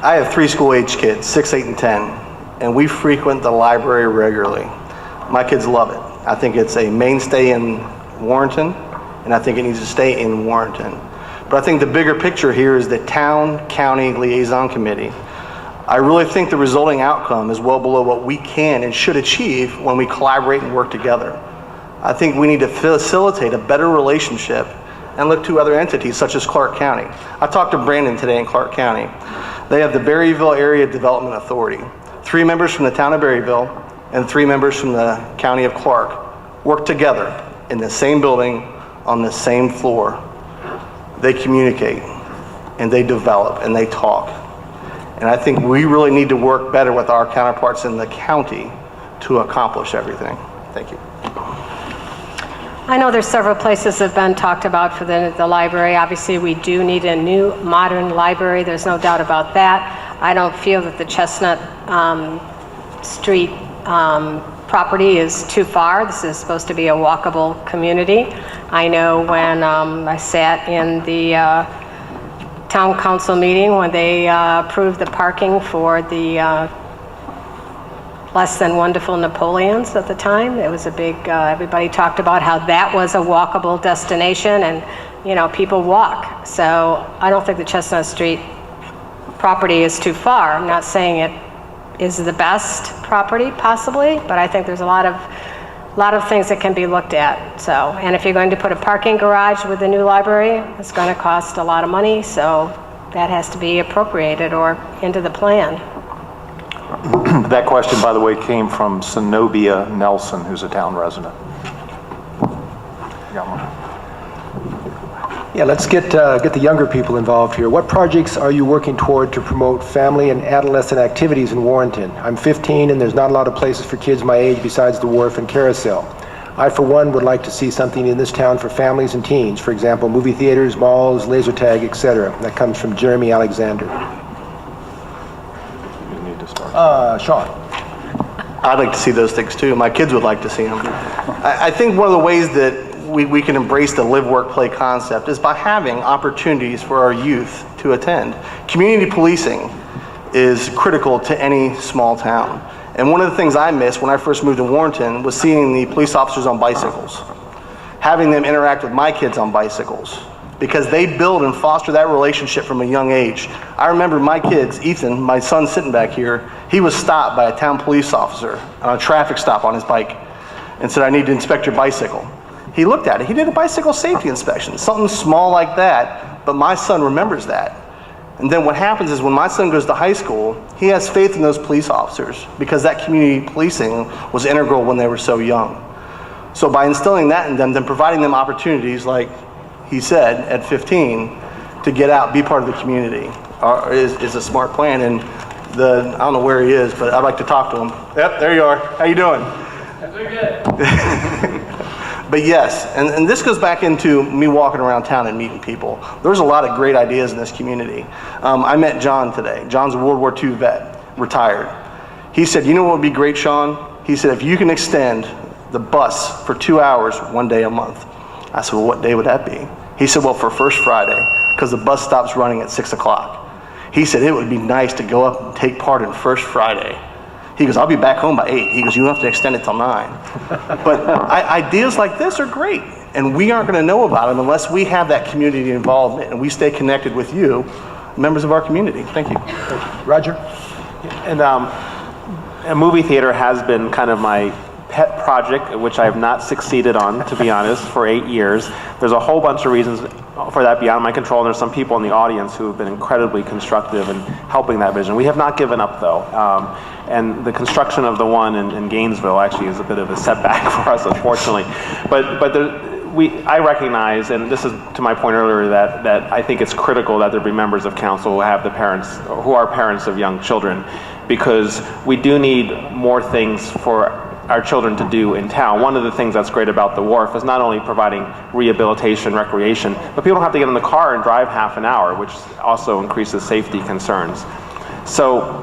I have 3 school-age kids, 6, 8, and 10, and we frequent the library regularly. My kids love it. I think it's a mainstay in Warrenton, and I think it needs to stay in Warrenton. But I think the bigger picture here is the Town-County Liaison Committee. I really think the resulting outcome is well below what we can and should achieve when we collaborate and work together. I think we need to facilitate a better relationship and look to other entities such as Clark County. I talked to Brandon today in Clark County. They have the Berryville Area Development Authority. 3 members from the town of Berryville and 3 members from the county of Clark work together in the same building on the same floor. They communicate and they develop and they talk. And I think we really need to work better with our counterparts in the county to accomplish everything. Thank you. I know there's several places that have been talked about for the library. Obviously, we do need a new modern library. There's no doubt about that. I don't feel that the Chestnut Street property is too far. This is supposed to be a walkable community. I know when I sat in the town council meeting when they approved the parking for the less than wonderful Napoleons at the time. It was a big, everybody talked about how that was a walkable destination, and you know, people walk. So I don't think the Chestnut Street property is too far. I'm not saying it is the best property possibly, but I think there's a lot of things that can be looked at. So, and if you're going to put a parking garage with the new library, it's going to cost a lot of money, so that has to be appropriated or into the plan. That question, by the way, came from Zenobia Nelson, who's a town resident. Got one. Yeah, let's get the younger people involved here. What projects are you working toward to promote family and adolescent activities in Warrenton? I'm 15 and there's not a lot of places for kids my age besides the Wharf and Carousel. I, for one, would like to see something in this town for families and teens. For example, movie theaters, malls, laser tag, etc. That comes from Jeremy Alexander. Sean. I'd like to see those things too. My kids would like to see them. I think one of the ways that we can embrace the live, work, play concept is by having opportunities for our youth to attend. Community policing is critical to any small town. And one of the things I missed when I first moved to Warrenton was seeing the police officers on bicycles, having them interact with my kids on bicycles, because they build and foster that relationship from a young age. I remember my kids, Ethan, my son sitting back here, he was stopped by a town police officer on a traffic stop on his bike and said, "I need to inspect your bicycle." He looked at it, he did a bicycle safety inspection, something small like that, but my son remembers that. And then what happens is when my son goes to high school, he has faith in those police officers because that community policing was integral when they were so young. So by instilling that in them, then providing them opportunities like he said at 15 to get out, be part of the community is a smart plan. And I don't know where he is, but I'd like to talk to him. Yep, there you are. How you doing? Very good. But yes, and this goes back into me walking around town and meeting people. There's a lot of great ideas in this community. I met John today. John's a World War II vet, retired. He said, "You know what would be great, Sean?" He said, "If you can extend the bus for 2 hours, 1 day a month." I said, "Well, what day would that be?" He said, "Well, for First Friday, because the bus stops running at 6 o'clock. He said, "It would be nice to go up and take part in First Friday." He goes, "I'll be back home by 8. He goes, "You don't have to extend it till 9. But ideas like this are great, and we aren't going to know about them unless we have that community involvement and we stay connected with you, members of our community. Thank you. Roger? And a movie theater has been kind of my pet project, which I have not succeeded on, to be honest, for 8 years. There's a whole bunch of reasons for that beyond my control, and there's some people in the audience who have been incredibly constructive in helping that vision. We have not given up, though, and the construction of the one in Gainesville actually is a bit of a setback for us, unfortunately. But I recognize, and this is to my point earlier, that I think it's critical that there be members of council who have who are parents of young children, because we do need more things for our children to do in town. One of the things that's great about the Wharf is not only providing rehabilitation, recreation, but people don't have to get in the car and drive half an hour, which also increases safety concerns. So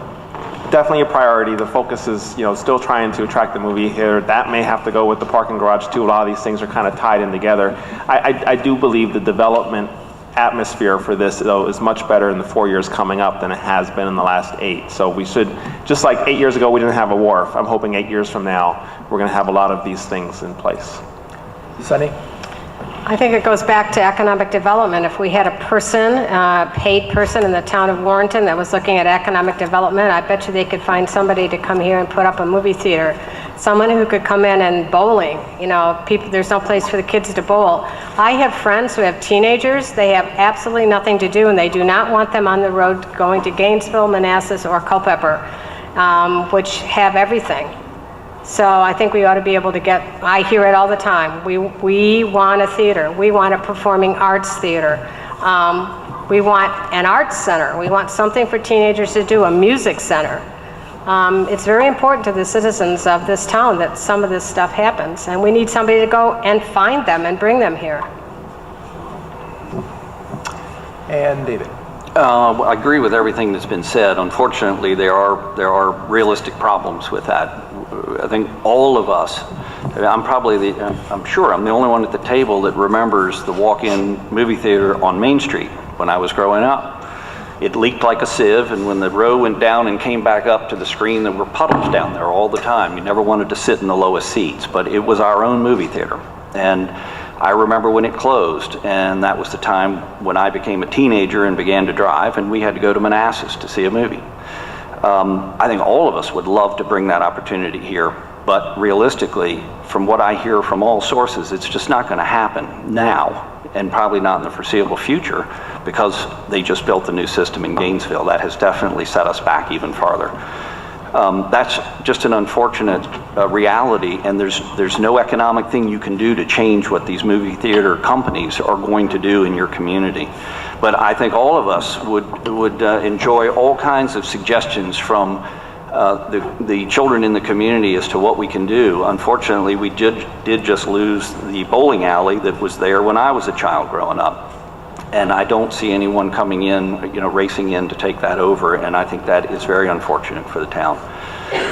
definitely a priority. The focus is, still trying to attract the movie here. That may have to go with the parking garage too. A lot of these things are kind of tied in together. I do believe the development atmosphere for this, though, is much better in the 4 years coming up than it has been in the last 8. So we should, just like 8 years ago we didn't have a wharf, I'm hoping 8 years from now we're going to have a lot of these things in place. Sunny? I think it goes back to economic development. If we had a person, paid person in the town of Warrenton that was looking at economic development, I bet you they could find somebody to come here and put up a movie theater. Someone who could come in and bowling. There's no place for the kids to bowl. I have friends who have teenagers. They have absolutely nothing to do, and they do not want them on the road going to Gainesville, Manassas, or Culpeper, which have everything. So I think we ought to be able to I hear it all the time. We want a theater. We want a performing arts theater. We want an arts center. We want something for teenagers to do, a music center. It's very important to the citizens of this town that some of this stuff happens, and we need somebody to go and find them and bring them here. And David? I agree with everything that's been said. Unfortunately, there are realistic problems with that. I think all of us, I'm sure I'm the only one at the table that remembers the walk-in movie theater on Main Street when I was growing up. It leaked like a sieve, and when the row went down and came back up to the screen, there were puddles down there all the time. You never wanted to sit in the lowest seats, but it was our own movie theater. And I remember when it closed, and that was the time when I became a teenager and began to drive, and we had to go to Manassas to see a movie. I think all of us would love to bring that opportunity here, but realistically, from what I hear from all sources, it's just not going to happen now, and probably not in the foreseeable future, because they just built the new system in Gainesville. That has definitely set us back even farther. That's just an unfortunate reality, and there's no economic thing you can do to change what these movie theater companies are going to do in your community. But I think all of us would enjoy all kinds of suggestions from the children in the community as to what we can do. Unfortunately, we did just lose the bowling alley that was there when I was a child growing up. And I don't see anyone coming in, racing in to take that over, and I think that is very unfortunate for the town.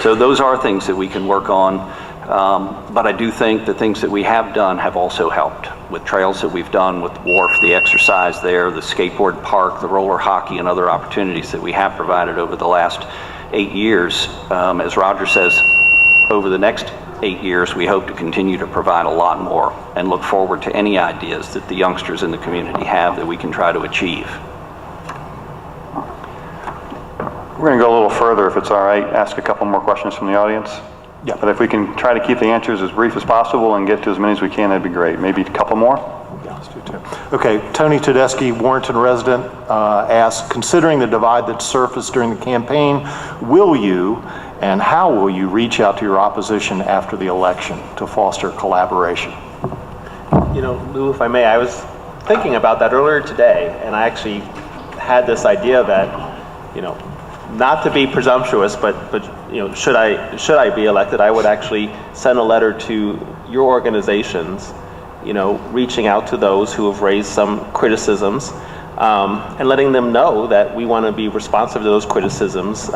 So those are things that we can work on, but I do think the things that we have done have also helped, with trails that we've done, with the wharf, the exercise there, the skateboard park, the roller hockey, and other opportunities that we have provided over the last 8 years. As Roger says, over the next 8 years, we hope to continue to provide a lot more, and look forward to any ideas that the youngsters in the community have that we can try to achieve. We're going to go a little further, if it's all right, ask a couple more questions from the audience. Yeah. But if we can try to keep the answers as brief as possible and get to as many as we can, that'd be great. Maybe a couple more? Yeah, let's do two. Okay, Tony Tedeschi, Warrenton resident, asks, considering the divide that surfaced during the campaign, will you and how will you reach out to your opposition after the election to foster collaboration? Lou, if I may, I was thinking about that earlier today, and I actually had this idea that, not to be presumptuous, but should I be elected, I would actually send a letter to your organizations, reaching out to those who have raised some criticisms, and letting them know that we want to be responsive to those criticisms.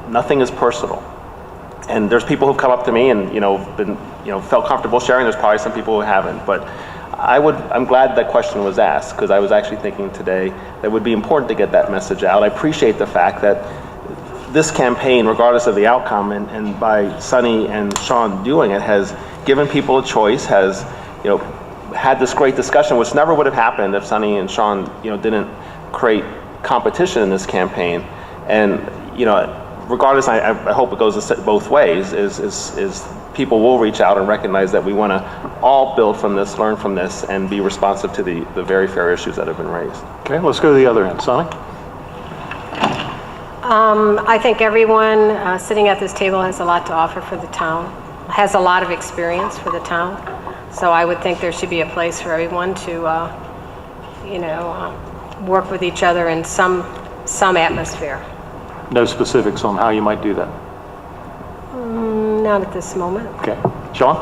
Nothing is personal. And there's people who've come up to me and felt comfortable sharing. There's probably some people who haven't, but I'm glad that question was asked, because I was actually thinking today that it would be important to get that message out. I appreciate the fact that this campaign, regardless of the outcome, and by Sunny and Sean doing it, has given people a choice, has had this great discussion, which never would have happened if Sunny and Sean didn't create competition in this campaign. And regardless, I hope it goes both ways, is people will reach out and recognize that we want to all build from this, learn from this, and be responsive to the very fair issues that have been raised. Okay, let's go to the other end. Sonny? I think everyone sitting at this table has a lot to offer for the town, has a lot of experience for the town. So I would think there should be a place for everyone to, work with each other in some atmosphere. No specifics on how you might do that. Not at this moment. Okay. Sean?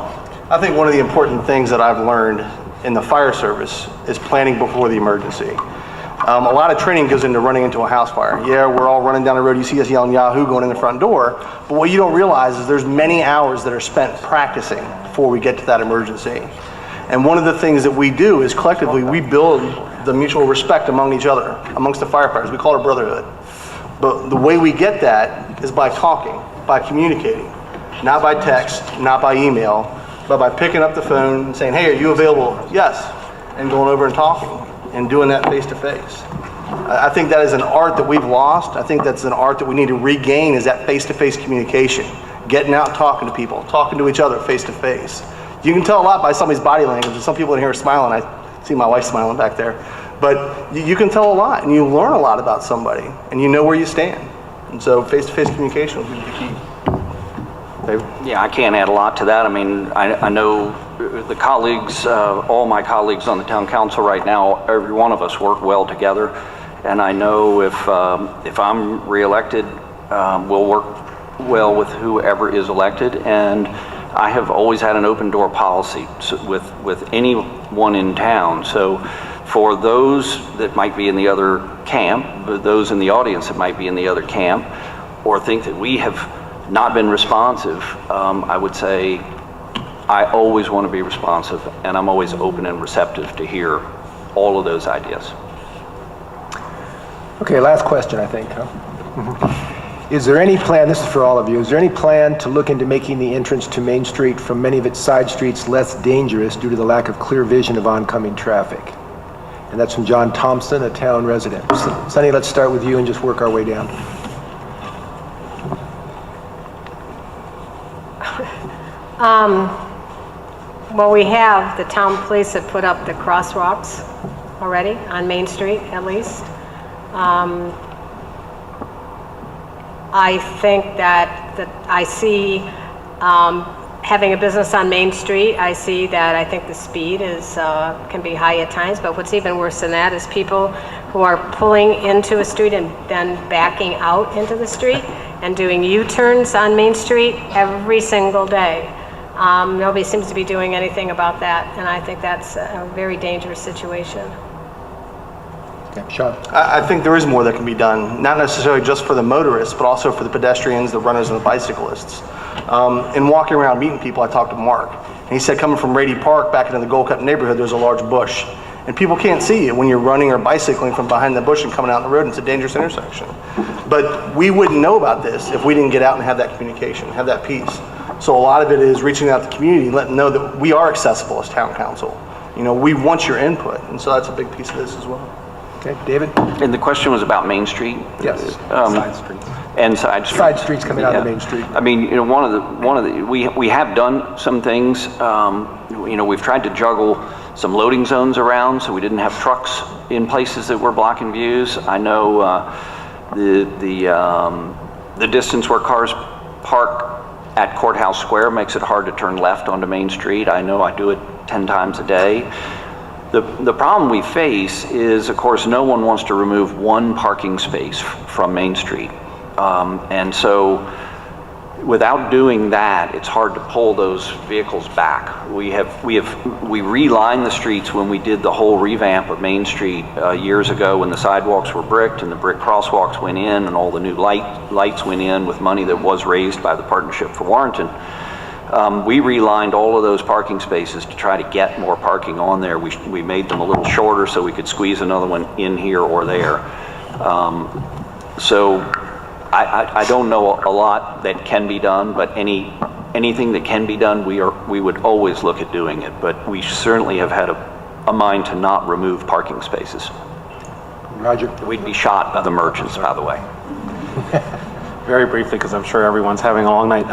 I think one of the important things that I've learned in the fire service is planning before the emergency. A lot of training goes into running into a house fire. Yeah, we're all running down the road. You see us yelling Yahoo going in the front door. But what you don't realize is there's many hours that are spent practicing before we get to that emergency. And one of the things that we do is collectively we build the mutual respect among each other, amongst the firefighters. We call it a brotherhood. But the way we get that is by talking, by communicating. Not by text, not by email, but by picking up the phone and saying, hey, are you available? Yes. And going over and talking and doing that face to face. I think that is an art that we've lost. I think that's an art that we need to regain, is that face to face communication. Getting out and talking to people, talking to each other face to face. You can tell a lot by somebody's body language. There's some people in here are smiling. I see my wife smiling back there. But you can tell a lot and you learn a lot about somebody and you know where you stand. And so face to face communication will be the key. Yeah, I can't add a lot to that. I mean, I know the colleagues, all my colleagues on the town council right now, every one of us work well together. And I know if I'm reelected, we'll work well with whoever is elected. And I have always had an open door policy with anyone in town. So for those that might be in the other camp, those in the audience that might be in the other camp, or think that we have not been responsive, I would say I always want to be responsive, and I'm always open and receptive to hear all of those ideas. Okay, last question, I think. Huh? Is there any plan, this is for all of you, is there any plan to look into making the entrance to Main Street from many of its side streets less dangerous due to the lack of clear vision of oncoming traffic? And that's from John Thompson, a town resident. Sonny, let's start with you and just work our way down. Well, we have, the town police have put up the crosswalks already, on Main Street at least. I think that I see, having a business on Main Street, I see that I think the speed is can be high at times, but what's even worse than that is people who are pulling into a street and then backing out into the street and doing U-turns on Main Street every single day. Nobody seems to be doing anything about that, and I think that's a very dangerous situation. Okay, Sean. I think there is more that can be done, not necessarily just for the motorists, but also for the pedestrians, the runners, and the bicyclists. In walking around meeting people, I talked to Mark, and he said coming from Rady Park back into the Gold Cup neighborhood, there's a large bush. And people can't see you when you're running or bicycling from behind the bush and coming out on the road. It's a dangerous intersection. But we wouldn't know about this if we didn't get out and have that communication, have that piece. So a lot of it is reaching out to the community, letting them know that we are accessible as town council. You know, we want your input, and so that's a big piece of this as well. Okay, David? And the question was about Main Street? Yes. Side streets. And side streets. Side streets coming out of Main Street. I mean, you know, we have done some things. You know, we've tried to juggle some loading zones around so we didn't have trucks in places that were blocking views. I know the distance where cars park at Courthouse Square makes it hard to turn left onto Main Street. I know I do it 10 times a day. The problem we face is, of course, no one wants to remove one parking space from Main Street. And so without doing that, it's hard to pull those vehicles back. We relined the streets when we did the whole revamp of Main Street years ago, when the sidewalks were bricked and the brick crosswalks went in and all the new lights went in with money that was raised by the Partnership for Warrenton. We relined all of those parking spaces to try to get more parking on there. We made them a little shorter so we could squeeze another one in here or there. So I don't know a lot that can be done, but anything that can be done, we would always look at doing it. But we certainly have had a mind to not remove parking spaces. Roger. We'd be shot by the merchants, by the way. Very briefly, because I'm sure everyone's having a long night.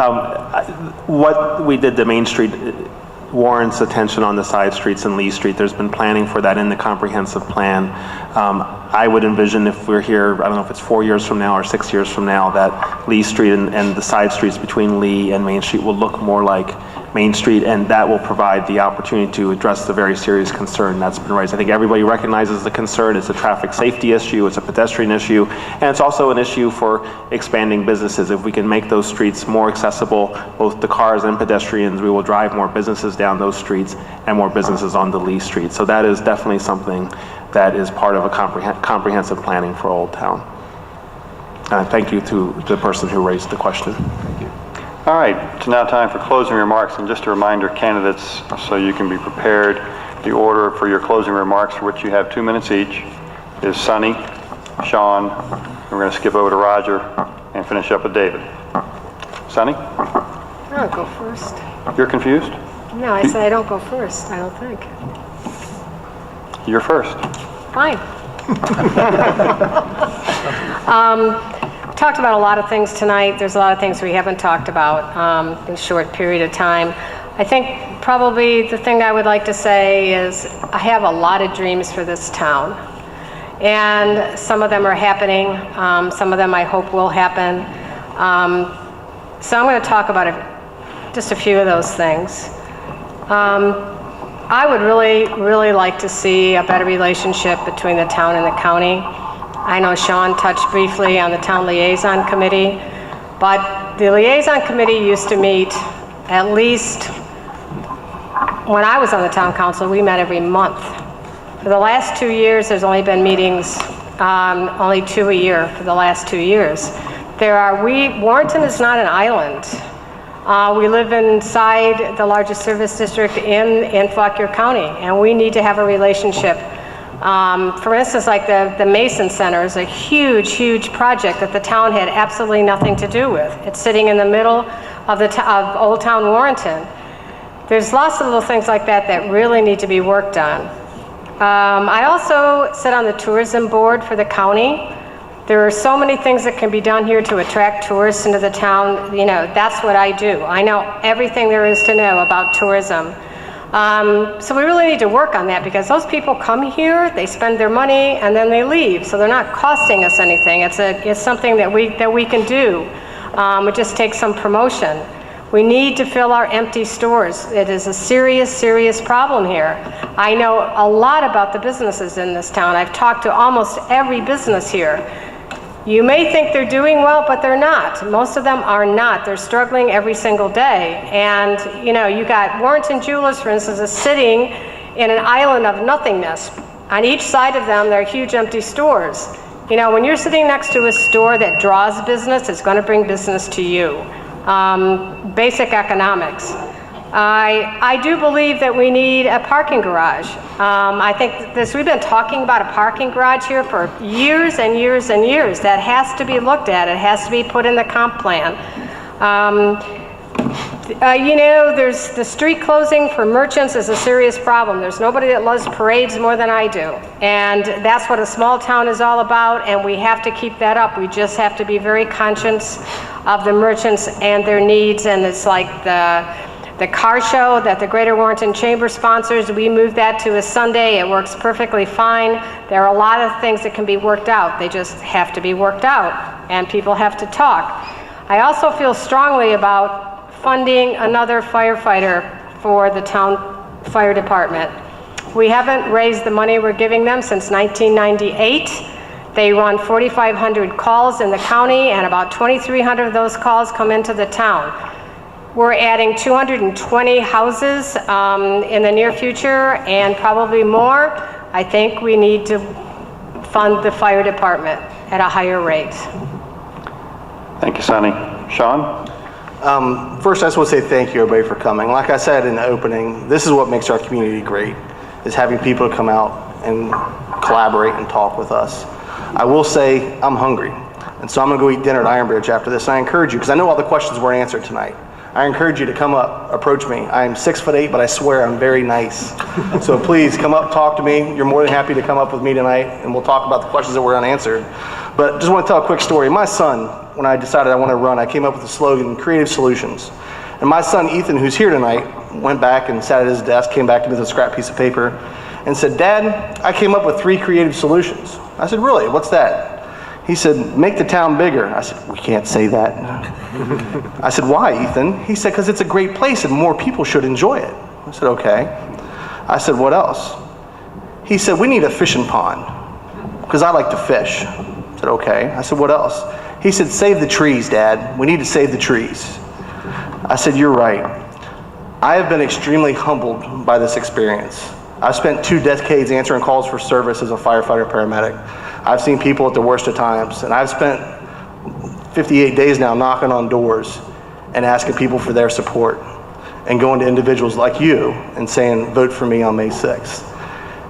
What we did to Main Street warrants attention on the side streets and Lee Street. There's been planning for that in the comprehensive plan. I would envision if we're here, I don't know if it's 4 years from now or 6 years from now, that Lee Street and the side streets between Lee and Main Street will look more like Main Street, and that will provide the opportunity to address the very serious concern that's been raised. I think everybody recognizes the concern. It's a traffic safety issue, it's a pedestrian issue, and it's also an issue for expanding businesses. If we can make those streets more accessible, both to cars and pedestrians, we will drive more businesses down those streets and more businesses onto Lee Street. So that is definitely something that is part of a comprehensive planning for Old Town. And thank you to the person who raised the question. All right, it's now time for closing remarks, and just a reminder, candidates, so you can be prepared, the order for your closing remarks, for which you have 2 minutes each, is Sonny, Sean, and we're going to skip over to Roger and finish up with David. Sonny? I'll go first. You're confused? No, I said I don't go first, I don't think. You're first. Fine. Talked about a lot of things tonight. There's a lot of things we haven't talked about in a short period of time. I think probably the thing I would like to say is I have a lot of dreams for this town. And some of them are happening. Some of them I hope will happen. So I'm going to talk about just a few of those things. I would really like to see a better relationship between the town and the county. I know Sean touched briefly on the town liaison committee, but the liaison committee used to meet at least, when I was on the town council, we met every month. For the last 2 years, there's only been meetings, only 2 a year for the last 2 years. Warrenton is not an island. We live inside the largest service district in Fauquier County, and we need to have a relationship. For instance, like the Mason Center is a huge project that the town had absolutely nothing to do with. It's sitting in the middle of Old Town Warrenton. There's lots of little things like that that really need to be worked on. I also sit on the tourism board for the county. There are so many things that can be done here to attract tourists into the town. You know, that's what I do. I know everything there is to know about tourism. So we really need to work on that, because those people come here, they spend their money, and then they leave. So they're not costing us anything. It's something that we can do. It just takes some promotion. We need to fill our empty stores. It is a serious problem here. I know a lot about the businesses in this town. I've talked to almost every business here. You may think they're doing well, but they're not. Most of them are not. They're struggling every single day. And, you know, you got Warrenton Jewelers, for instance, is sitting in an island of nothingness. On each side of them, there are huge empty stores. You know, when you're sitting next to a store that draws business, it's going to bring business to you. Basic economics. I do believe that we need a parking garage. I think we've been talking about a parking garage here for years and years and years. That has to be looked at. It has to be put in the comp plan. You know, there's the street closing for merchants is a serious problem. There's nobody that loves parades more than I do. And that's what a small town is all about, and we have to keep that up. We just have to be very conscious of the merchants and their needs. And it's like the car show that the Greater Warrenton Chamber sponsors, we moved that to a Sunday. It works perfectly fine. There are a lot of things that can be worked out. They just have to be worked out, and people have to talk. I also feel strongly about funding another firefighter for the town fire department. We haven't raised the money we're giving them since 1998. They run 4,500 calls in the county, and about 2,300 of those calls come into the town. We're adding 220 houses in the near future, and probably more. I think we need to fund the fire department at a higher rate. Thank you, Sonny. Sean? First, I just want to say thank you, everybody, for coming. Like I said in the opening, this is what makes our community great, is having people come out and collaborate and talk with us. I will say I'm hungry, and so I'm going to go eat dinner at Iron Bridge after this, and I encourage you, because I know all the questions weren't answered tonight. I encourage you to come up, approach me. I'm 6'8", but I swear I'm very nice. So please come up, talk to me. You're more than happy to come up with me tonight, and we'll talk about the questions that were unanswered. But just want to tell a quick story. My son, when I decided I want to run, I came up with the slogan, Creative Solutions. And my son, Ethan, who's here tonight, went back and sat at his desk, came back to me with a scrap piece of paper, and said, "Dad, I came up with 3 creative solutions." I said, "Really? What's that?" He said, "Make the town bigger." I said, "We can't say that." I said, "Why, Ethan?" He said, "Because it's a great place and more people should enjoy it." I said, "Okay." I said, "What else?" He said, "We need a fishing pond, because I like to fish." I said, "Okay." I said, "What else?" He said, "Save the trees, Dad. We need to save the trees." I said, "You're right." I have been extremely humbled by this experience. I've spent 2 decades answering calls for service as a firefighter paramedic. I've seen people at the worst of times, and I've spent 58 days now knocking on doors and asking people for their support and going to individuals like you and saying, "Vote for me on May 6th."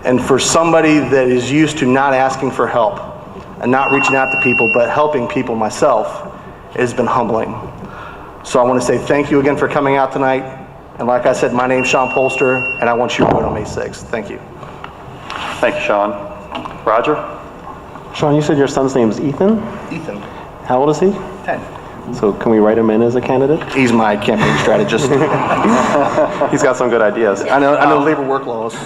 And for somebody that is used to not asking for help and not reaching out to people, but helping people myself, it has been humbling. So I want to say thank you again for coming out tonight. And like I said, my name's Sean Polster, and I want you to vote on May 6th. Thank you. Thank you, Sean. Roger? Sean, you said your son's name is Ethan? Ethan, How old is he? 10. So can we write him in as a candidate? He's my campaign strategist. He's got some good ideas. I know labor work laws.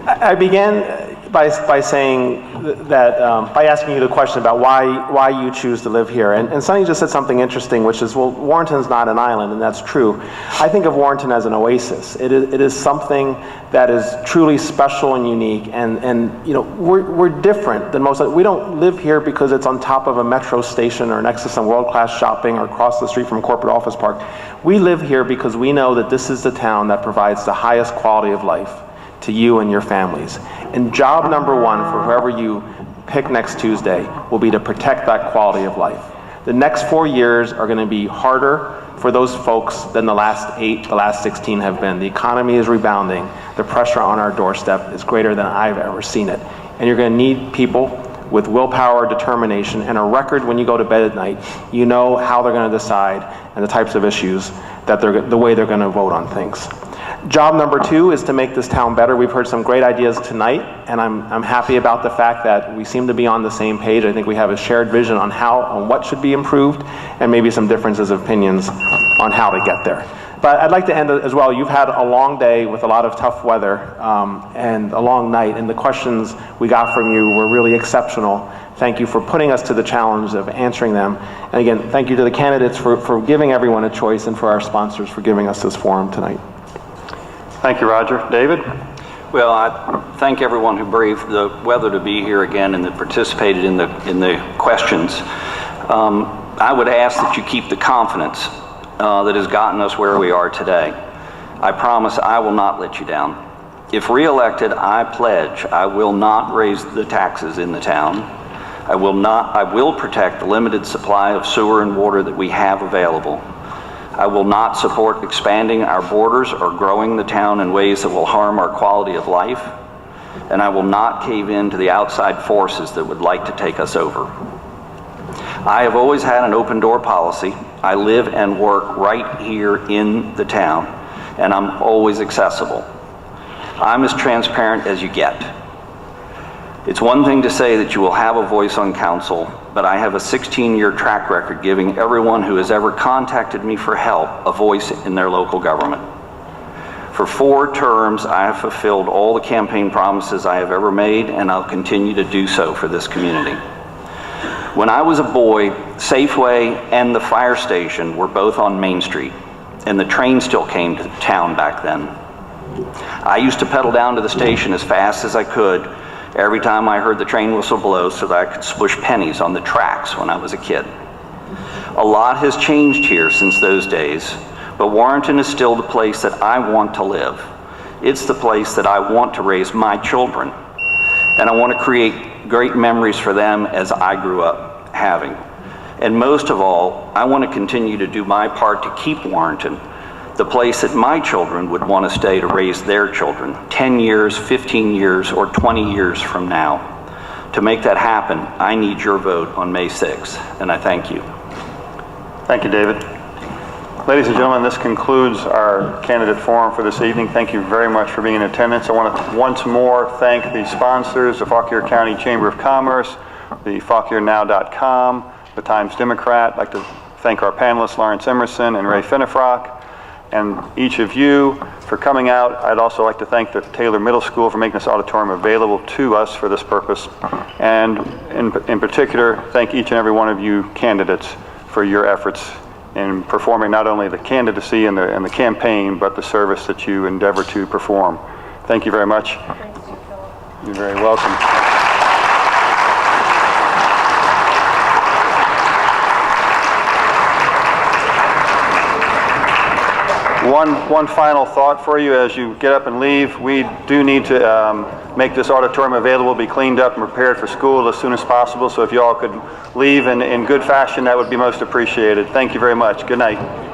I began by saying that, by asking you the question about why you choose to live here. And Sonny just said something interesting, which is, well, Warrenton's not an island, and that's true. I think of Warrenton as an oasis. It is something that is truly special and unique, and you know, we're different than most. We don't live here because it's on top of a metro station or next to some world-class shopping or across the street from a corporate office park. We live here because we know that this is the town that provides the highest quality of life to you and your families. And job number 1 for whoever you pick next Tuesday will be to protect that quality of life. The next 4 years are going to be harder for those folks than the last 8, the last 16 have been. The economy is rebounding. The pressure on our doorstep is greater than I've ever seen it. And you're going to need people with willpower, determination, and a record when you go to bed at night. You know how they're going to decide and the types of issues that the way they're going to vote on things. Job number 2 is to make this town better. We've heard some great ideas tonight, and I'm happy about the fact that we seem to be on the same page. I think we have a shared vision on what should be improved, and maybe some differences of opinions on how to get there. But I'd like to end as well. You've had a long day with a lot of tough weather and a long night, and the questions we got from you were really exceptional. Thank you for putting us to the challenge of answering them. And again, thank you to the candidates for giving everyone a choice, and for our sponsors for giving us this forum tonight. Thank you, Roger. David? Well, I thank everyone who braved the weather to be here again and that participated in the questions. I would ask that you keep the confidence that has gotten us where we are today. I promise I will not let you down. If re-elected, I pledge I will not raise the taxes in the town. I will protect the limited supply of sewer and water that we have available. I will not support expanding our borders or growing the town in ways that will harm our quality of life. And I will not cave in to the outside forces that would like to take us over. I have always had an open door policy. I live and work right here in the town, and I'm always accessible. I'm as transparent as you get. It's one thing to say that you will have a voice on council, but I have a 16-year track record giving everyone who has ever contacted me for help a voice in their local government. For 4 terms, I have fulfilled all the campaign promises I have ever made, and I'll continue to do so for this community. When I was a boy, Safeway and the fire station were both on Main Street, and the train still came to town back then. I used to pedal down to the station as fast as I could every time I heard the train whistle blow so that I could spush pennies on the tracks when I was a kid. A lot has changed here since those days, but Warrenton is still the place that I want to live. It's the place that I want to raise my children, and I want to create great memories for them as I grew up having. And most of all, I want to continue to do my part to keep Warrenton the place that my children would want to stay to raise their children 10 years, 15 years, or 20 years from now. To make that happen, I need your vote on May 6th, and I thank you. Thank you, David. Ladies and gentlemen, this concludes our candidate forum for this evening. Thank you very much for being in attendance. I want to once more thank the sponsors, the Fauquier County Chamber of Commerce, the FauquierNow.com, the Times Democrat. I'd like to thank our panelists, Lawrence Emerson and Ray Finnefrock, and each of you for coming out. I'd also like to thank the Taylor Middle School for making this auditorium available to us for this purpose. And in particular, thank each and every one of you candidates for your efforts in performing not only the candidacy and the campaign, but the service that you endeavor to perform. Thank you very much. You're very welcome. One final thought for you as you get up and leave. We do need to make this auditorium available, be cleaned up and prepared for school as soon as possible. So if you all could leave in good fashion, that would be most appreciated. Thank you very much. Good night.